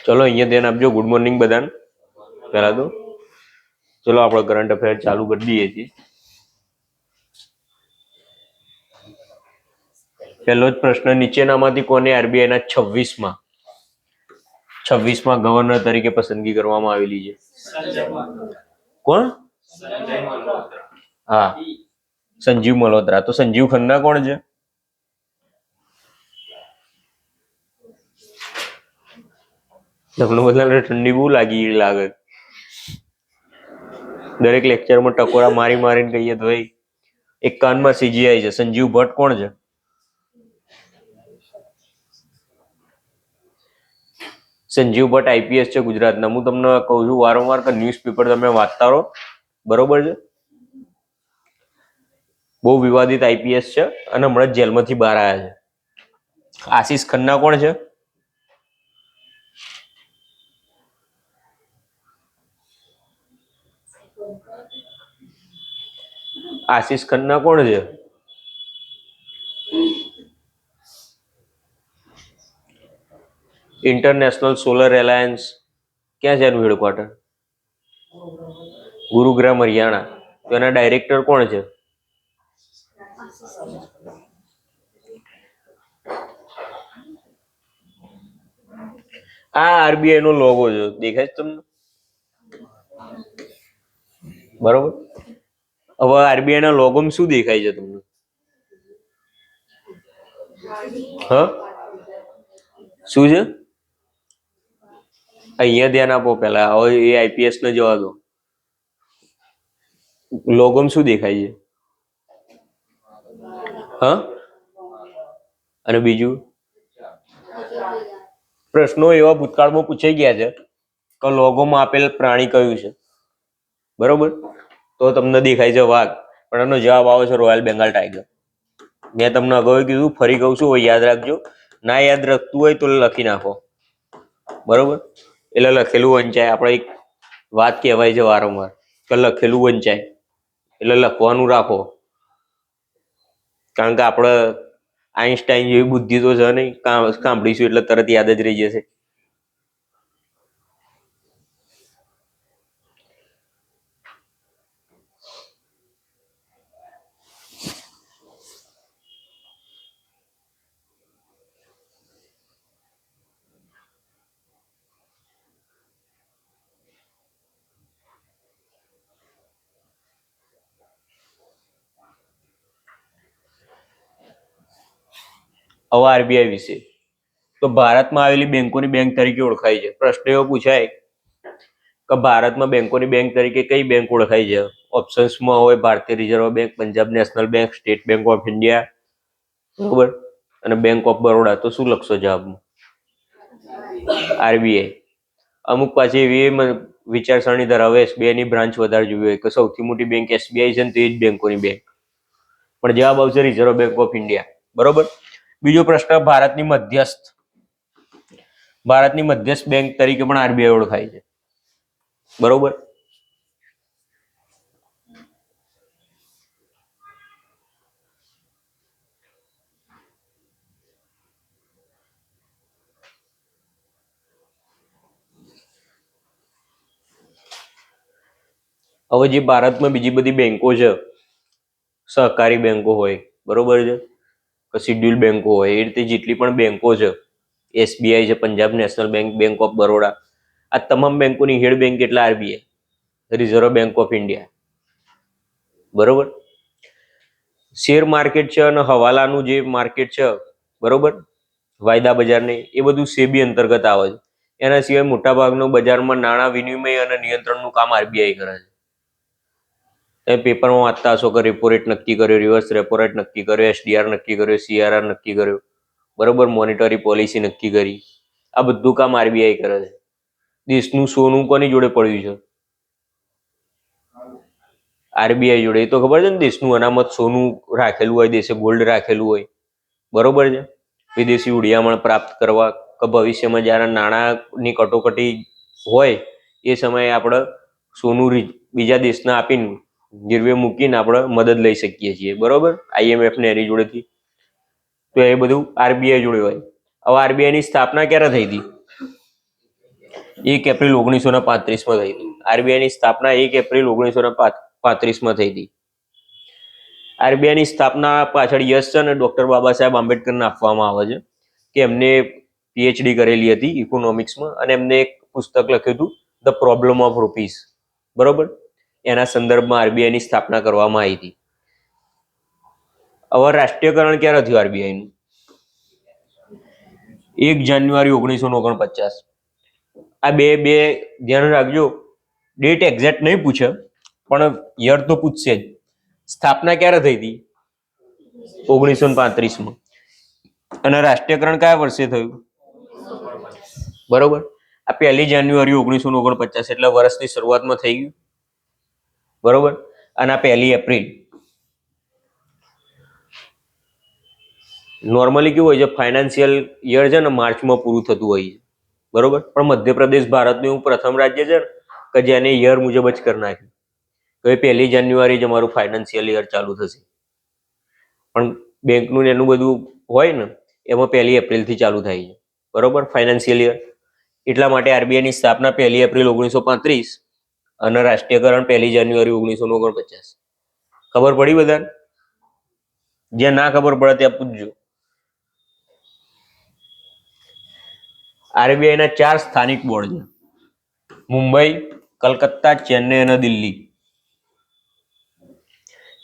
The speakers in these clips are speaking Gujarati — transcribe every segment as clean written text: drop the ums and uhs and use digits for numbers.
ચલો અહીંયા ધ્યાન આપજો. ગુડ મોર્નિંગ બધાને. પહેલા તો ચલો આપણે કરંટ અફેર ચાલુ કરી દઈએ છીએ. પહેલો જ પ્રશ્ન, નીચેનામાંથી કોને આરબીઆઈના 26માં ગવર્નર તરીકે પસંદગી કરવામાં આવેલી છે? કોણ? હા, સંજીવ મલ્હોત્રા. તો સંજીવ ખન્ના કોણ છે? તમને બધાને ઠંડી બહુ લાગે. દરેક લેક્ચરમાં ટકોરા મારી મારીને કહીએ તો ભાઈ એક કાનમાં સીજીઆઈ છે. સંજીવ ભટ્ટ કોણ છે? સંજીવ ભટ્ટ આઈપીએસ છે ગુજરાતના. હું તમને કહું છું વારંવાર કે ન્યૂઝપેપર તમે વાંચતા રહો, બરોબર છે? બહુ વિવાદિત આઈપીએસ છે અને હમણાં જેલમાંથી બહાર આવ્યા છે. આશીષ ખન્ના કોણ છે? આશીષ ખન્ના કોણ છે? ઇન્ટરનેશનલ સોલર એલાયન્સ ક્યાં છે એનું હેડક્વાર્ટર? ગુરુગ્રામ, હરિયાણા. તો એના ડાયરેક્ટર કોણ છે? આ આરબીઆઈ નો લોગો છે, દેખાય છે તમને? બરોબર. હવે આરબીઆઈ ના લોગોમાં શું દેખાય છે તમને? હા, શું છે? અહીંયા ધ્યાન આપો પેલા. હવે એ આઈપીએસ ને જવા દો. લોગોમાં શું દેખાય છે? હા, અને બીજું પ્રશ્નો એવા ભૂતકાળમાં પૂછાઈ ગયા છે કે લોગોમાં આપેલ પ્રાણી કયું છે? બરોબર. તો તમને દેખાય છે વાઘ, પણ એનો જવાબ આવે છે રોયલ બેંગાલ ટાઈગર. મેં તમને અગાઉ કીધું, ફરી કહું છું, યાદ રાખજો. ના યાદ રાખતું હોય તો લખી નાખો, બરોબર? એટલે લખેલું વંચાય. આપણે એક વાત કહેવાય છે વારંવાર કે લખેલું વંચાય, એટલે લખવાનું રાખો. કારણ કે આપણે આઈન્સ્ટાઈન જેવી બુદ્ધિ તો છે નહીં, સાંભળીશું એટલે તરત યાદ જ રહી જશે. હવે આરબીઆઈ વિશે તો ભારતમાં આવેલી બેંકોની બેંક તરીકે ઓળખાય છે. પ્રશ્ન એવો પૂછાય કે ભારતમાં બેંકોની બેંક તરીકે કઈ બેંક ઓળખાય છે? ઓપ્શન્સમાં હોય ભારતીય reserve bank, Punjab national bank, state bank of India, બરોબર, અને બેંક ઓફ બરોડા. તો શું લખશો જવાબમાં? આરબીઆઈ. અમુક પાછી એવી વિચારસરણી ધરાવે એસબીઆઈ ની બ્રાન્ચ વધારે જોવી હોય કે સૌથી મોટી બેંક એસબીઆઈ છે ને તે જ બેંકોની બેંક, પણ જવાબ આવશે રિઝર્વ બેંક ઓફ ઇન્ડિયા. બરોબર. બીજો પ્રશ્ન, ભારતની મધ્યસ્થ બેંક તરીકે પણ આરબીઆઈ ઓળખાય છે, બરોબર? હવે જે ભારતમાં બીજી બધી બેંકો છે, સહકારી બેંકો હોય, બરોબર છે, કે શિડ્યુલ બેંકો હોય, એ રીતે જેટલી પણ બેંકો છે, એસબીઆઈ છે, Punjab national bank, bank of Baroda, આ તમામ બેંકોની હેડ બેંક એટલે RBI, reserve bank of India, બરોબર. શેર માર્કેટ છે અને હવાલાનું જે માર્કેટ છે, બરોબર, વાયદા બજારની, એ બધું સેબી અંતર્ગત આવે છે. એના સિવાય મોટાભાગનું બજારમાં નાણાં વિનિમય અને નિયંત્રણનું કામ આરબીઆઈ કરે છે. તમે પેપરમાં વાંચતા હશો કે રેપો રેટ નક્કી કર્યો, રિવર્સ રેપો રેટ નક્કી કર્યો, એસડીઆર નક્કી કર્યો, સીઆરઆર નક્કી કર્યો, બરોબર, મોનિટરી પોલિસી નક્કી કરી. આ બધું કામ આરબીઆઈ કરે છે. દેશનું સોનું કોની જોડે પડ્યું છે? આરબીઆઈ જોડે. એ તો ખબર છે ને, દેશનું અનામત સોનું રાખેલું હોય, દેશે ગોલ્ડ રાખેલું હોય, બરોબર છે, વિદેશી ઉડિયામણ પ્રાપ્ત કરવા કે ભવિષ્યમાં જ્યારે નાણાંની કટોકટી હોય એ સમયે આપણે સોનું બીજા દેશને આપીને ગીરવે મૂકીને આપણે મદદ લઈ શકીએ છીએ, બરોબર, આઈએમએફ ને એની જોડેથી. તો એ બધું આરબીઆઈ જોડે હોય. હવે આરબીઆઈ ની સ્થાપના ક્યારે થઈ હતી? 1 એપ્રિલ 1935 થઈ હતી. આરબીઆઈ ની સ્થાપના 1 એપ્રિલ 1935 થઈ હતી. આરબીઆઈ ની સ્થાપના પાછળ યશ છે ને ડોક્ટર બાબા સાહેબ આંબેડકરને આપવામાં આવે છે કે એમને પીએચડી કરેલી હતી ઇકોનોમિક્સમાં અને એમને એક પુસ્તક લખ્યું હતું ધ પ્રોબ્લેમ ઓફ રૂપીસ, બરોબર. એના સંદર્ભમાં આરબીઆઈ ની સ્થાપના કરવામાં આવી હતી. હવે રાષ્ટ્રીયકરણ ક્યારે થયું આરબીઆઈ નું? 1 જાન્યુઆરી 1949. આ બે ધ્યાન રાખજો, ડેટ એક્ઝેક્ટ નહીં પૂછે પણ યર તો પૂછશે જ. સ્થાપના ક્યારે થઈ હતી? 1935માં. અને રાષ્ટ્રીયકરણ કયા વર્ષે થયું? બરોબર. આ 1 જાન્યુઆરી 1949 એટલે વર્ષની શરૂઆતમાં થઈ ગયું, બરોબર. અને આ 1 એપ્રિલ. નોર્મલી કેવું હોય છે, ફાઇનાન્શિયલ યર છે ને માર્ચમાં પૂરું થતું હોય છે, બરોબર. પણ મધ્યપ્રદેશ ભારતનું એવું પ્રથમ રાજ્ય છે કે જેને યર મુજબ જ કરી નાખ્યું. તો એ 1 જાન્યુઆરી જ અમારું ફાઇનાન્શિયલ યર ચાલુ થશે. પણ બેંકનું એનું બધું હોય ને એમાં 1 એપ્રિલથી ચાલુ થાય છે, બરોબર, ફાઇનાન્શિયલ યર. એટલા માટે આરબીઆઈ ની સ્થાપના 1 એપ્રિલ 1935 અને રાષ્ટ્રીયકરણ 1 જાન્યુઆરી 1949. ખબર પડી બધાને? જ્યાં ના ખબર પડે ત્યાં પૂછજો. આરબીઆઈ ના 4 સ્થાનિક બોર્ડ છે: મુંબઈ, કલકત્તા, ચેન્નઈ અને દિલ્હી.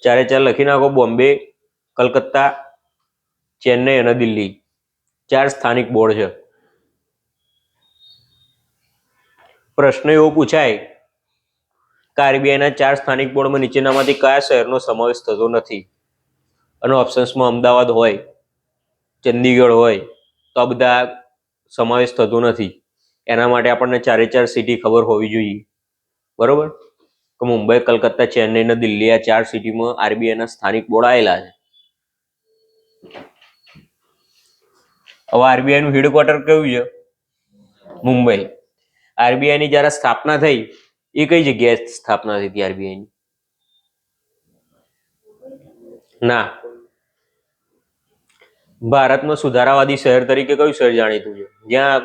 4 લખી નાખો: બોમ્બે, કલકત્તા, ચેન્નઈ અને દિલ્હી. 4 સ્થાનિક બોર્ડ છે. પ્રશ્ન એવો પૂછાય કે આરબીઆઈ ના 4 સ્થાનિક બોર્ડમાં નીચેનામાંથી કયા શહેરનો સમાવેશ થતો નથી? અને ઓપ્શન્સમાં અમદાવાદ હોય, ચંદીગઢ હોય તો આ બધા સમાવેશ થતો નથી. એના માટે આપણને 4 સિટી ખબર હોવી જોઈએ, બરોબર. કે મુંબઈ, કલકત્તા, ચેન્નઈ અને દિલ્હી, આ 4 સિટીમાં આરબીઆઈ ના સ્થાનિક બોર્ડ આવેલા છે. હવે આરબીઆઈ નું હેડક્વાર્ટર કયું છે? મુંબઈ. આરબીઆઈ ની જયારે સ્થાપના થઈ એ કઈ જગ્યાએ સ્થાપના થઈ હતી આરબીઆઈ ની? ના, ભારતમાં સુધારાવાદી શહેર તરીકે કયું શહેર જાણીતું છે, જ્યાં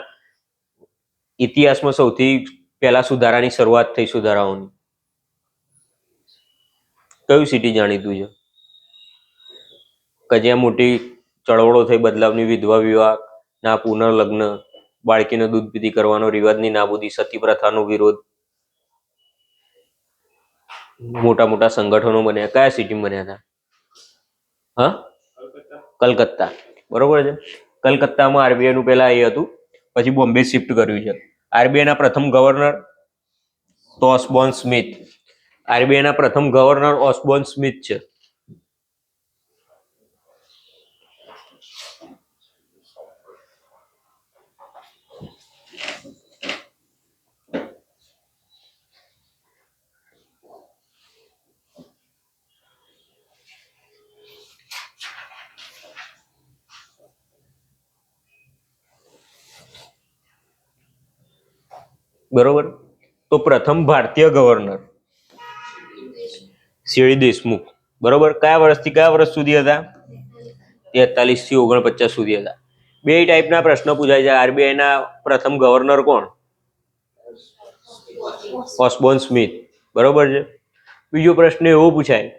ઇતિહાસમાં સૌથી પહેલા સુધારાની શરૂઆત થઈ? સુધારાઓની કયું સિટી જાણીતું છે કે જ્યાં મોટી ચળવળો થઈ બદલાવની, વિધવા વિવાહ ના પુનર્લગ્ન, બાળકીને દૂધ પીતી કરવાનો રિવાજની નાબૂદી, સતી પ્રથાનો વિરોધ, મોટા મોટા સંગઠનો બન્યા? કયા સિટી બન્યા હતા? હા, કલકત્તા, બરોબર છે. કલકત્તામાં આરબીઆઈ નું પહેલા એ હતું, પછી બોમ્બે શિફ્ટ કર્યું છે. આરબીઆઈ ના પ્રથમ ગવર્નર ઓસ્બોર્ન સ્મિથ. આરબીઆઈ ના પ્રથમ ગવર્નર ઓસ્બોર્ન સ્મિથ છે. બરોબર. તો પ્રથમ ભારતીય ગવર્નર સીડી દેશમુખ, બરોબર. કયા વર્ષથી કયા વર્ષ સુધી હતા? 43 થી 49 સુધી હતા. 2 ટાઈપના પ્રશ્ન પૂછાય છે. આરબીઆઈ ના પ્રથમ ગવર્નર કોણ? ઓસ્બોર્ન સ્મિથ, બરોબર છે. બીજો પ્રશ્ન એવો પૂછાય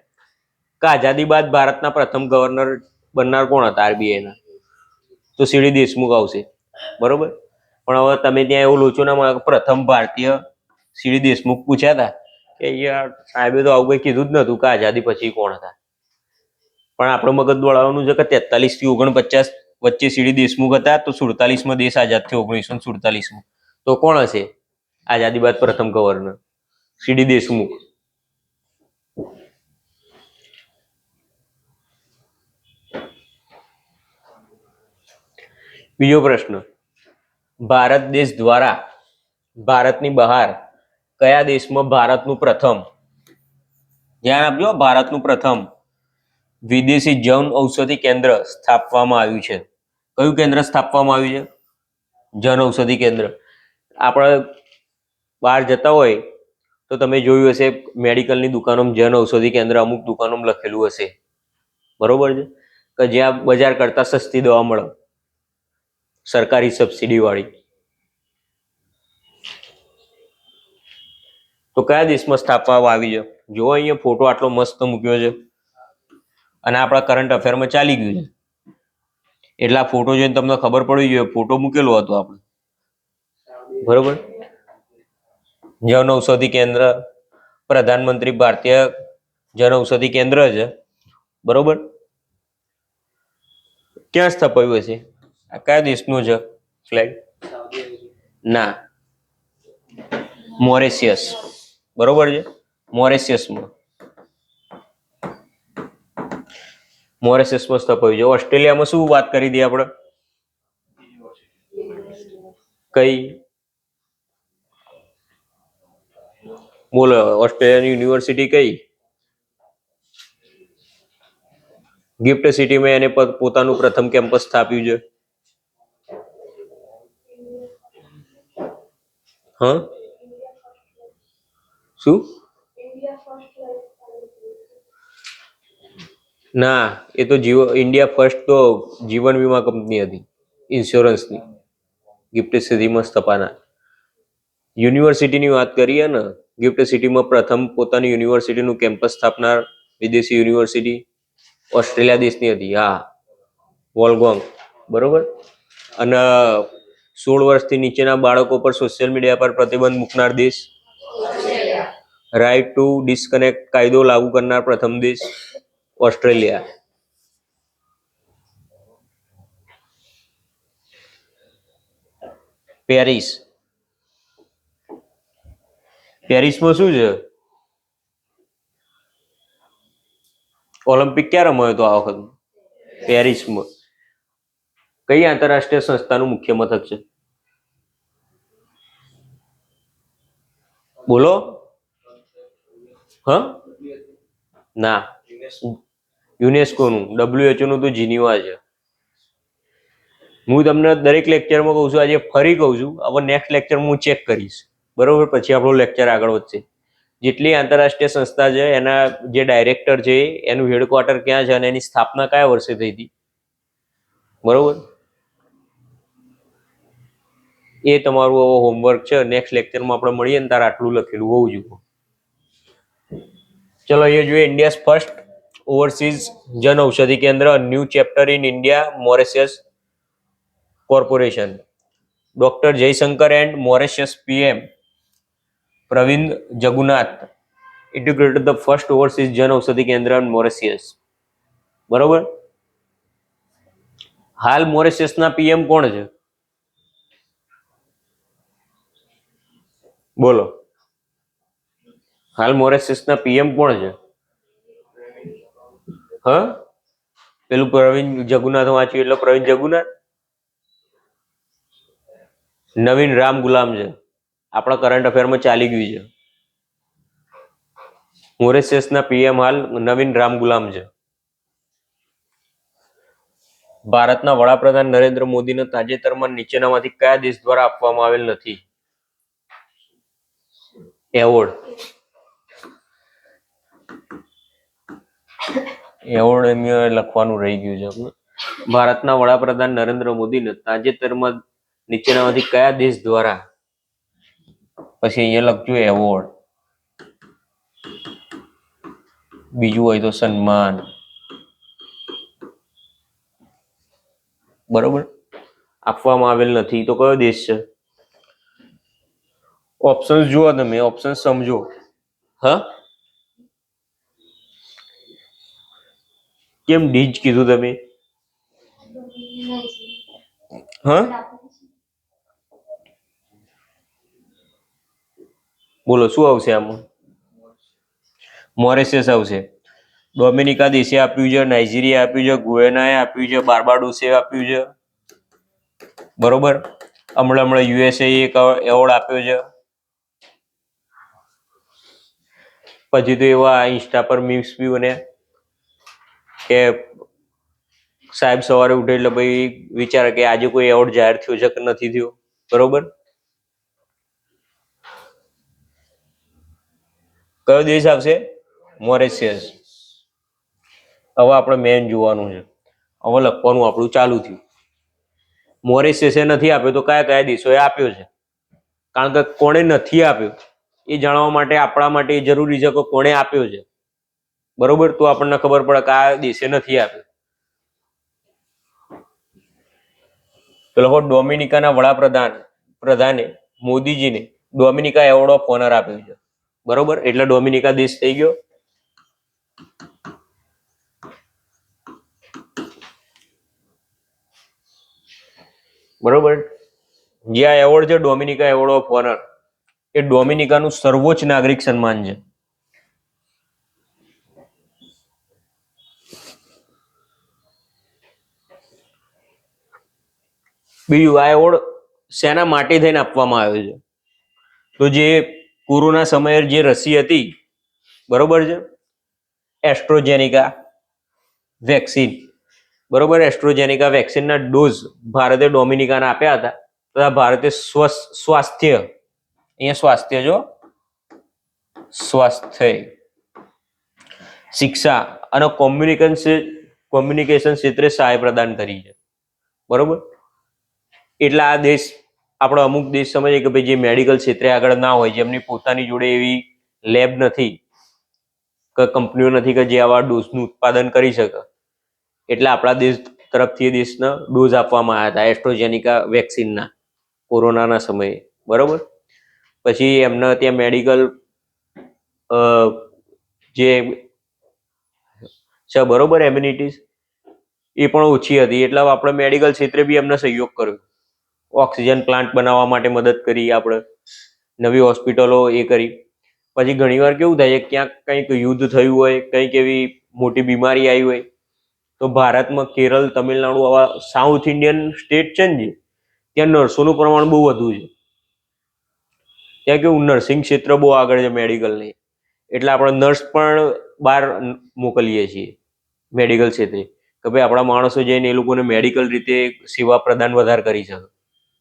કે આઝાદી બાદ ભારતના પ્રથમ ગવર્નર બનનાર કોણ હતા આરબીઆઈ ના? તો સીડી દેશમુખ આવશે, બરોબર. પણ હવે તમે ત્યાં એવું લોચો ના મળે, પ્રથમ ભારતીય સીડી દેશમુખ પૂછ્યા હતા કે યાર સાહેબે તો આવું કઈ કીધું જ નતું કે આઝાદી પછી કોણ હતા. પણ આપણું મગજ દોડાવવાનું છે કે 43 થી 49 વચ્ચે સીડી દેશમુખ હતા, તો 47માં દેશ આઝાદ થયો, 1947માં. તો કોણ હશે આઝાદી બાદ પ્રથમ ગવર્નર? સીડી દેશમુખ. બીજો પ્રશ્ન: ભારત દેશ દ્વારા ભારતની બહાર કયા દેશમાં ભારતનું પ્રથમ, ધ્યાન આપજો, ભારતનું પ્રથમ વિદેશી જન ઔષધિ કેન્દ્ર સ્થાપવામાં આવ્યું છે? કયું કેન્દ્ર સ્થાપવામાં આવ્યું છે? જન ઔષધિ કેન્દ્ર. આપણે બહાર જતા હોય તો તમે જોયું હશે મેડિકલની દુકાનોમાં જન ઔષધિ કેન્દ્ર અમુક દુકાનોમાં લખેલું હશે, બરોબર છે, કે જ્યાં બજાર કરતા સસ્તી દવા મળે, સરકારી સબસિડી વાળી. તો કયા દેશમાં સ્થાપવામાં આવી છે? જો અહીંયા ફોટો આટલો મસ્ત મૂક્યો છે અને આપણા કરંટ અફેરમાં ચાલી ગયું છે, એટલે આ ફોટો જોઈને તમને ખબર પડી જોઈએ ફોટો મૂકેલો હતો આપણે, બરોબર. જનઔષધિ કેન્દ્ર, પ્રધાનમંત્રી ભારતીય જનઔષધિ કેન્દ્ર છે, બરોબર. ક્યાં સ્થપાયું હશે? આ કયા દેશનું છે ફ્લેગ? ના, મોરેશિયસ, બરોબર છે. મોરેશિયસમાં સ્થપાયું છે. ઓસ્ટ્રેલિયામાં શું વાત કરી દઈએ આપણે? કઈ બોલો? ઓસ્ટ્રેલિયાની યુનિવર્સિટી કઈ? ગિફ્ટ સિટીમાં એને પોતાનું પ્રથમ કેમ્પસ સ્થાપ્યું છે. હા, શું? ના, એ તો ઇન્ડિયા ફર્સ્ટ તો જીવન વીમા કંપની હતી, ઇન્સ્યોરન્સની. ગિફ્ટ સિટીમાં સ્થપાના યુનિવર્સિટીની વાત કરીએ ને, ગિફ્ટ સિટીમાં પ્રથમ પોતાની યુનિવર્સિટીનું કેમ્પસ સ્થાપનાર વિદેશી યુનિવર્સિટી ઓસ્ટ્રેલિયા દેશની હતી. હા, વોલગોંગ, બરોબર. અને 16 વર્ષથી નીચેના બાળકો પર સોશિયલ મીડિયા પર પ્રતિબંધ મૂકનાર દેશ, રાઇટ ટુ ડિસ્કનેક્ટ કાયદો લાગુ કરનાર પ્રથમ દેશ ઓસ્ટ્રેલિયા. પેરિસમાં શું છે? ઓલિમ્પિક ક્યાં રમાયો હતો આ વખત? પેરિસમાં. કઈ આંતરરાષ્ટ્રીય સંસ્થાનું મુખ્ય મથક છે? બોલો. હા, ના, યુનેસ્કોનું. WHO નું તો જીનીવા છે. હું તમને દરેક લેક્ચરમાં કહું છું, આજે ફરી કહું છું. હવે નેક્સ્ટ લેક્ચરમાં હું ચેક કરીશ, બરોબર. પછી આપણો લેક્ચર આગળ વધશે. જેટલી આંતરરાષ્ટ્રીય સંસ્થા છે એના જે ડાયરેક્ટર છે એનું હેડક્વાર્ટર ક્યાં છે અને એની સ્થાપના કયા વર્ષે થઈ હતી, બરોબર. એ તમારું હવે હોમવર્ક છે. નેક્સ્ટ લેક્ચરમાં આપણે મળીએ ને તારે આટલું લખેલું હોવું જોઈએ. ચલો એ જોઈએ. India first overseas Jan Aushadhi Kendra, new chapter in India Mauritius corporation. Doctor Jaishankar and Mauritius PM Pravind Jugnauth integrated the first overseas જન ઔષધિ કેન્દ્ર in Mauritius, બરોબર. હાલ મોરેશિયસના PM કોણ છે? બોલો. હાલ મોરેશિયસના PM કોણ છે? હા, પેલું પ્રવીણ જગુનાથ વાંચ્યું એટલે પ્રવીણ જગુનાથ. નવીન રામ ગુલામ છે. આપણા કરંટ અફેરમાં ચાલી ગયું છે. મોરેશિયસના PM હાલ નવીન રામ ગુલામ છે. ભારતના વડાપ્રધાન નરેન્દ્ર મોદીને તાજેતરમાં નીચેનામાંથી કયા દેશ દ્વારા આપવામાં આવેલ નથી એવોર્ડ? એવોર્ડ લખવાનું રહી ગયું છે. ભારતના વડાપ્રધાન નરેન્દ્ર મોદીને તાજેતરમાં નીચેનામાંથી કયા દેશ દ્વારા, પછી અહીંયા લખજો એવોર્ડ, બીજું હોય તો સન્માન, બરોબર, આપવામાં આવેલ નથી. તો કયો દેશ છે? ઓપ્શન જુઓ તમે, ઓપ્શન સમજો. હા, કેમ ડીજ કીધું તમે? હા, બોલો શું આવશે આમાં? મોરેશિયસ આવશે. ડોમિનિકા દેશે આપ્યું છે, નાઇજીરિયા આપ્યું છે, ગુએનાએ આપ્યું છે, બાર્બાડોસે આપ્યું છે, બરોબર. હમણાં USA એક એવોર્ડ આપ્યો છે. પછી તો એવા ઇન્સ્ટા પર મીમ્સ બી બન્યા કે સાહેબ સવારે ઉઠે એટલે ભાઈ વિચારે કે આજે કોઈ એવોર્ડ જાહેર થયો છે કે નથી થયો, બરોબર. કયો દેશ આવશે? મોરેશિયસ. હવે આપણે મેન જોવાનું છે. હવે લખવાનું આપણું ચાલુ થયું. મોરેશિયસે નથી આપ્યો તો કયા કયા દેશોએ આપ્યો છે? કારણ કે કોણે નથી આપ્યો એ જાણવા માટે આપણા માટે જરૂરી છે કે કોણે આપ્યો છે, બરોબર? તો આપણને ખબર પડે કે આ દેશે નથી આપ્યો. તો લોકો ડોમિનિકાના પ્રધાને મોદીજીને ડોમિનિકા એવોર્ડ ઓફ ઓનર આપ્યો છે, બરોબર? એટલે ડોમિનિકા દેશ થઈ ગયો. બરોબર. જે આ એવોર્ડ છે ડોમિનિકા એવોર્ડ ઓફ ઓનર, એ ડોમિનિકાનું સર્વોચ્ચ નાગરિક સન્માન છે. બીજું, આ એવોર્ડ શેના માટે થઈને આપવામાં આવ્યો છે? તો જે કોરોના સમયે જે રસી હતી, બરોબર છે, એસ્ટ્રોઝેનેકા વેક્સિન, બરોબર, એસ્ટ્રોઝેનેકા વેક્સિનના ડોઝ ભારતે ડોમિનિકાને આપ્યા હતા. તથા ભારતે સ્વાસ્થ્ય, અહીંયા સ્વાસ્થ્ય જો, સ્વાસ્થ્ય, શિક્ષા અને કોમ્યુનિકેશન ક્ષેત્રે સહાય પ્રદાન કરી છે, બરોબર? એટલે આ દેશ, આપણો અમુક દેશ સમજે કે ભાઈ જે મેડિકલ ક્ષેત્રે આગળ ના હોય, જેમની પોતાની જોડે એવી લેબ નથી કે કંપનીઓ નથી કે જે આવા ડોઝનું ઉત્પાદન કરી શકે, એટલે આપણા દેશ તરફથી એ દેશને ડોઝ આપવામાં આવ્યા હતા એસ્ટ્રોઝેનિકા વેક્સિનના કોરોનાના સમયે, બરોબર? પછી એમને ત્યાં મેડિકલ જે છે, બરોબર, એમ્યુનિટીઝ એ પણ ઓછી હતી, એટલે આપણે મેડિકલ ક્ષેત્રે બી એમને સહયોગ કર્યો. ઓક્સિજન પ્લાન્ટ બનાવવા માટે મદદ કરી, આપણે નવી હોસ્પિટલો એ કરી. પછી ઘણીવાર કેવું થાય છે, ક્યાંક કંઈક યુદ્ધ થયું હોય, કંઈક એવી મોટી બીમારી આવી હોય, તો ભારતમાં કેરળ, તમિલનાડુ, આવા સાઉથ ઇન્ડિયન સ્ટેટ છે ને, ત્યાં નર્સોનું પ્રમાણ બહુ વધુ છે. ત્યાં કેવું નર્સિંગ ક્ષેત્ર બહુ આગળ છે મેડિકલની, એટલે આપણે નર્સ પણ બહાર મોકલીએ છીએ મેડિકલ ક્ષેત્રે, કે ભાઈ આપણા માણસો જઈને એ લોકોને મેડિકલ રીતે સેવા પ્રદાન વધારે કરી શકે,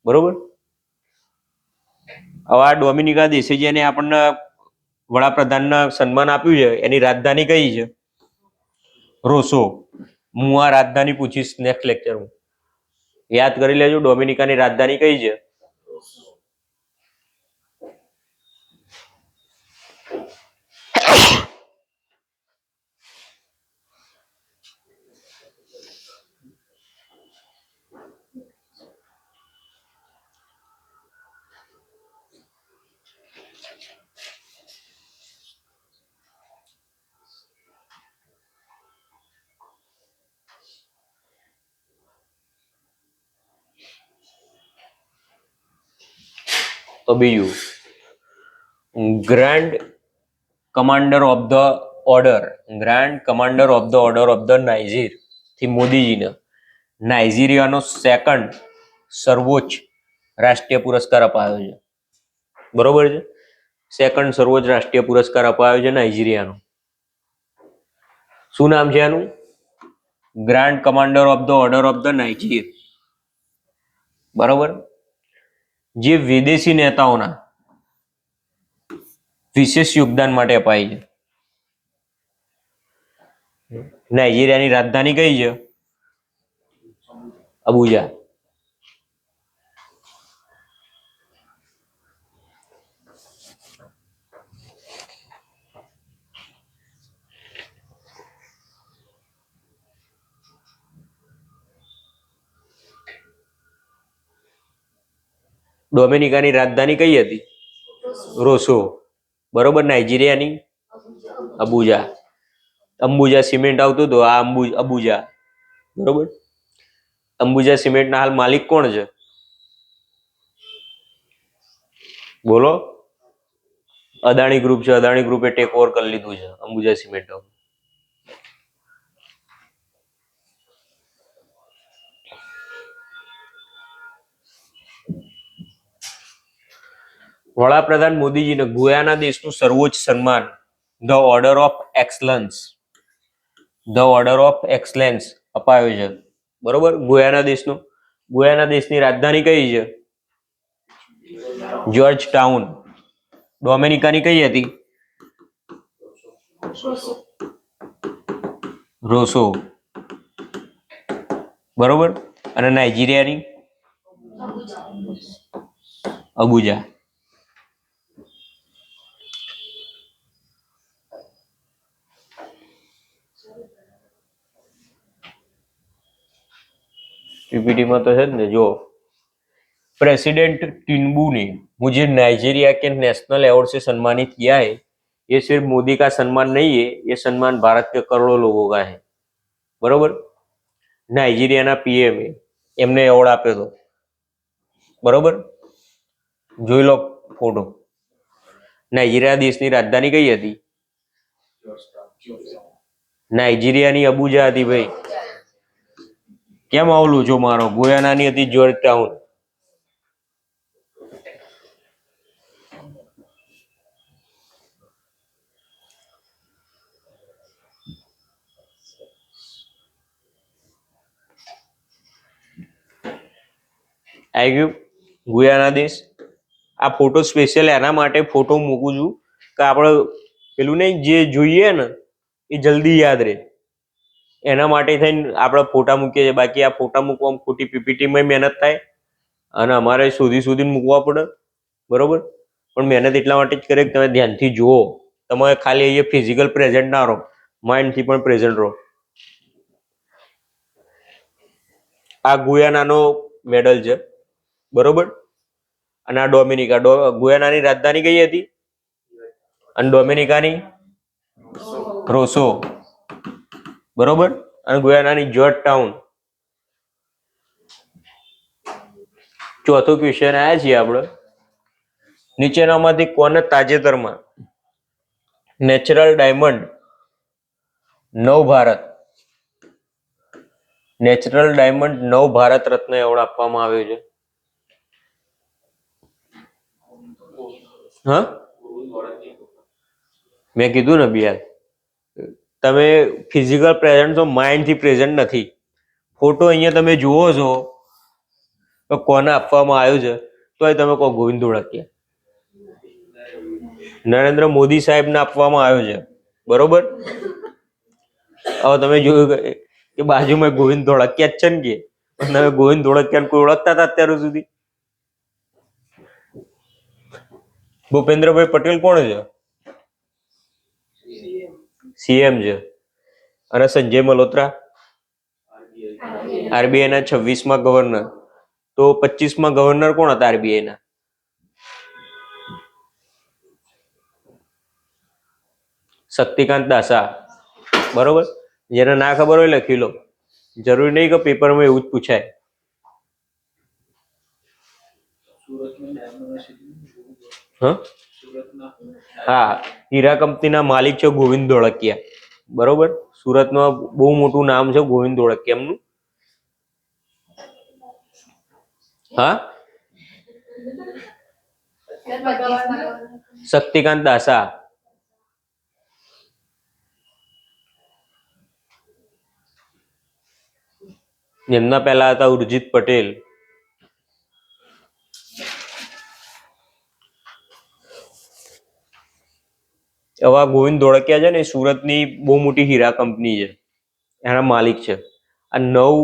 બરોબર? હવે આ ડોમિનિકા દેશે જેને આપણને વડાપ્રધાનના સન્માન આપ્યું છે, એની રાજધાની કઈ છે? રોસો. હું આ રાજધાની પૂછીશ નેક્સ્ટ લેક્ચરમાં, યાદ કરી લેજો. ડોમિનિકાની રાજધાની કઈ છે? તો બીજું, grand commander of the order of the Niger થી મોદીજીને નાઇજીરિયાનો સેકન્ડ સર્વોચ્ચ રાષ્ટ્રીય પુરસ્કાર અપાયો છે, બરોબર છે? સેકન્ડ સર્વોચ્ચ રાષ્ટ્રીય પુરસ્કાર અપાયો છે નાઇજીરિયાનો. શું નામ છે એનું? Grand commander of the order of the Niger, બરોબર? જે વિદેશી નેતાઓના વિશેષ યોગદાન માટે અપાય છે. નાઇજીરિયાની રાજધાની કઈ છે? અબુજા. ડોમિનિકાની રાજધાની કઈ હતી? રોસો, બરોબર. નાઇજીરિયાની અબુજા. અંબુજા સિમેન્ટ આવતું હતું, આ અબુજા, બરોબર. અંબુજા સિમેન્ટના હાલ માલિક કોણ છે? બોલો. અદાણી ગ્રુપ છે. અદાણી ગ્રુપે ટેક ઓવર કરી લીધું છે અંબુજા સિમેન્ટ. વડાપ્રધાન મોદીજીને ગુયાના દેશનું સર્વોચ્ચ સન્માન ધ ઓર્ડર ઓફ એક્સલન્સ અપાયો છે, બરોબર? ગુયાના દેશની રાજધાની કઈ છે? George town. ડોમિનિકાની કઈ હતી? રોસો, બરોબર. અને નાઇજીરિયાની અબુજા. पीपीटी में तो है ने जो प्रेसिडेंट टिनबू ने मुझे नाइजीरिया के नेशनल अवार्ड से सम्मानित किया है। ये सिर्फ मोदी का सम्मान नहीं है, ये सम्मान भारत के करोड़ों लोगों का है। बरोबर। નાઇજીરિયાના પીએમ એમને એવોર્ડ આપ્યો હતો। બરોબર, જોઈ લો ફોટો। નાઇજીરિયા દેશની રાજધાની કઈ હતી? નાઇજીરિયાની અબુજા હતી ભાઈ। કેમ આવલું છો મારો? ગુયાનાની હતી જોર્જ ટાઉન। આવી ગયું ગુયાના દેશ। આ ફોટો સ્પેશિયલ એના માટે ફોટો મૂકું છું કે આપણે પેલું નહીં જે જોઈએ ને એ જલ્દી યાદ રહે, એના માટે થઈને આપણે ફોટા મૂકીએ છીએ। બાકી આ ફોટા મૂકવામાં ખોટી પીપીટીમાં મહેનત થાય અને અમારે શોધી શોધીને મૂકવા પડે। બરોબર, પણ મહેનત એટલા માટે જ કરે કે તમે ધ્યાનથી જુઓ। તમે ખાલી અહીંયા ફિઝિકલ પ્રેઝન્ટ ના રહો, માઇન્ડથી પણ પ્રેઝન્ટ રહો। આ ગુયાનાનો મેડલ છે। બરોબર, અને આ ડોમિનિકા। ગુયાનાની રાજધાની કઈ હતી અને ડોમિનિકાની રોસો। બરોબર, અને ગુયાનાની જોર્જ ટાઉન। ચોથો ક્વેશ્ચન આયા છીએ આપણે। નીચેનામાંથી કોને તાજેતરમાં નેચરલ ડાયમંડ નવ ભારત રત્ન એવોર્ડ આપવામાં આવ્યો છે? હા, મેં કીધું ને બિયાર, તમે ફિઝિકલ પ્રેઝન્ટ છો, માઇન્ડથી પ્રેઝન્ટ નથી। ફોટો અહીંયા તમે જુઓ છો તો કોને આપવામાં આવ્યો છે, તો તમે કહો ગોવિંદ ધોળકિયા। નરેન્દ્ર મોદી સાહેબને આપવામાં આવ્યો છે। બરોબર, હવે તમે જોયું કે બાજુમાં ગોવિંદ ધોળકિયા જ છે ને, કે તમે ગોવિંદ ધોળકિયાને કોઈ ઓળખતા હતા અત્યાર સુધી? ભૂપેન્દ્રભાઈ પટેલ કોણ છે? સીએમ છે। અને સંજય મલ્હોત્રા આરબીઆઈ ના 26મા ગવર્નર। તો 25મા ગવર્નર કોણ હતા આરબીઆઈ ના? શક્તિકાંત દાસા। બરોબર, જેને ના ખબર હોય લખી લો, જરૂરી નહીં કે પેપરમાં એવું જ પૂછાય। હા, હીરા કંપનીના માલિક છે ગોવિંદ ધોળકિયા। બરોબર, સુરતમાં બહુ મોટું નામ છે ગોવિંદ ધોળકિયા એમનું। હા, શક્તિકાંત દાસા। એમના પહેલા હતા ઉર્જિત પટેલ। હવે આ ગોવિંદ ધોળકિયા છે ને એ સુરતની બહુ મોટી હીરા કંપની છે, એના માલિક છે। આ નવ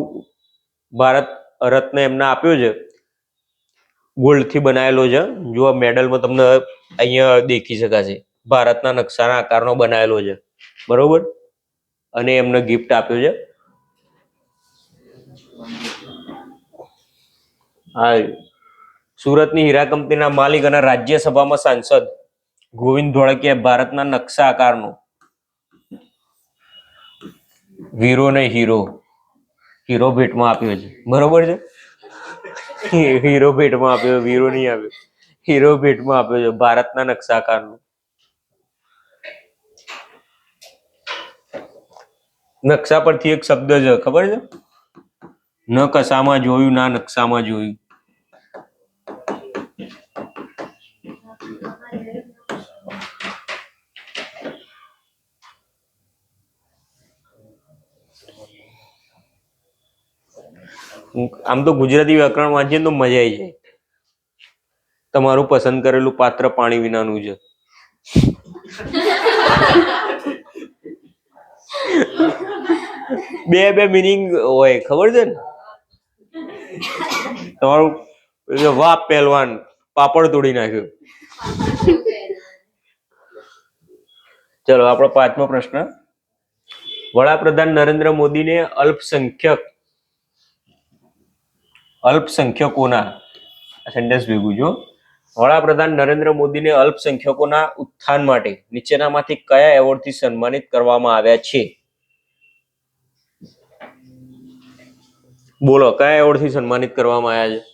ભારત રત્ન એમને આપ્યો છે, ગોલ્ડ થી બનાવેલો છે। જો આ મેડલમાં તમને અહીંયા દેખી શકાશે, ભારતના નકશાના આકારનો બનાવેલો છે। બરોબર, અને એમને ગિફ્ટ આપ્યો છે। હા, સુરતની હીરા કંપનીના માલિક અને રાજ્યસભામાં સાંસદ ગોવિંદ ધોળકિયા ભારતના નકશા આકારનો વીરો ને હીરો ભેટમાં આપ્યો છે। બરોબર છે, હીરો ભેટમાં આપ્યો, વીરો નહીં આપ્યો, હીરો ભેટમાં આપ્યો છે ભારતના નકશા આકારનો। નકશા પરથી એક શબ્દ છે, ખબર છે? ન કશામાં જોયું, ના નકશામાં જોયું। આમ તો ગુજરાતી વ્યાકરણ વાંચીએ તો મજા આવી જાય। તમારું પસંદ કરેલું પાત્ર પાણી વિનાનું છે। બે મિનિંગ હોય, ખબર છે ને? તમારું વાહ પહેલવાન પાપડ તોડી નાખ્યો। ચલો, આપણો 5મો પ્રશ્ન। વડાપ્રધાન નરેન્દ્ર મોદીને અલ્પસંખ્યક અલ્પસંખ્યકોના સેન્ટેન્સ ભેગું જો વડાપ્રધાન નરેન્દ્ર મોદીને અલ્પસંખ્યકોના ઉત્થાન માટે નીચેનામાંથી કયા એવોર્ડથી સન્માનિત કરવામાં આવ્યા છે? બોલો, કયા એવોર્ડથી સન્માનિત કરવામાં આવ્યા છે?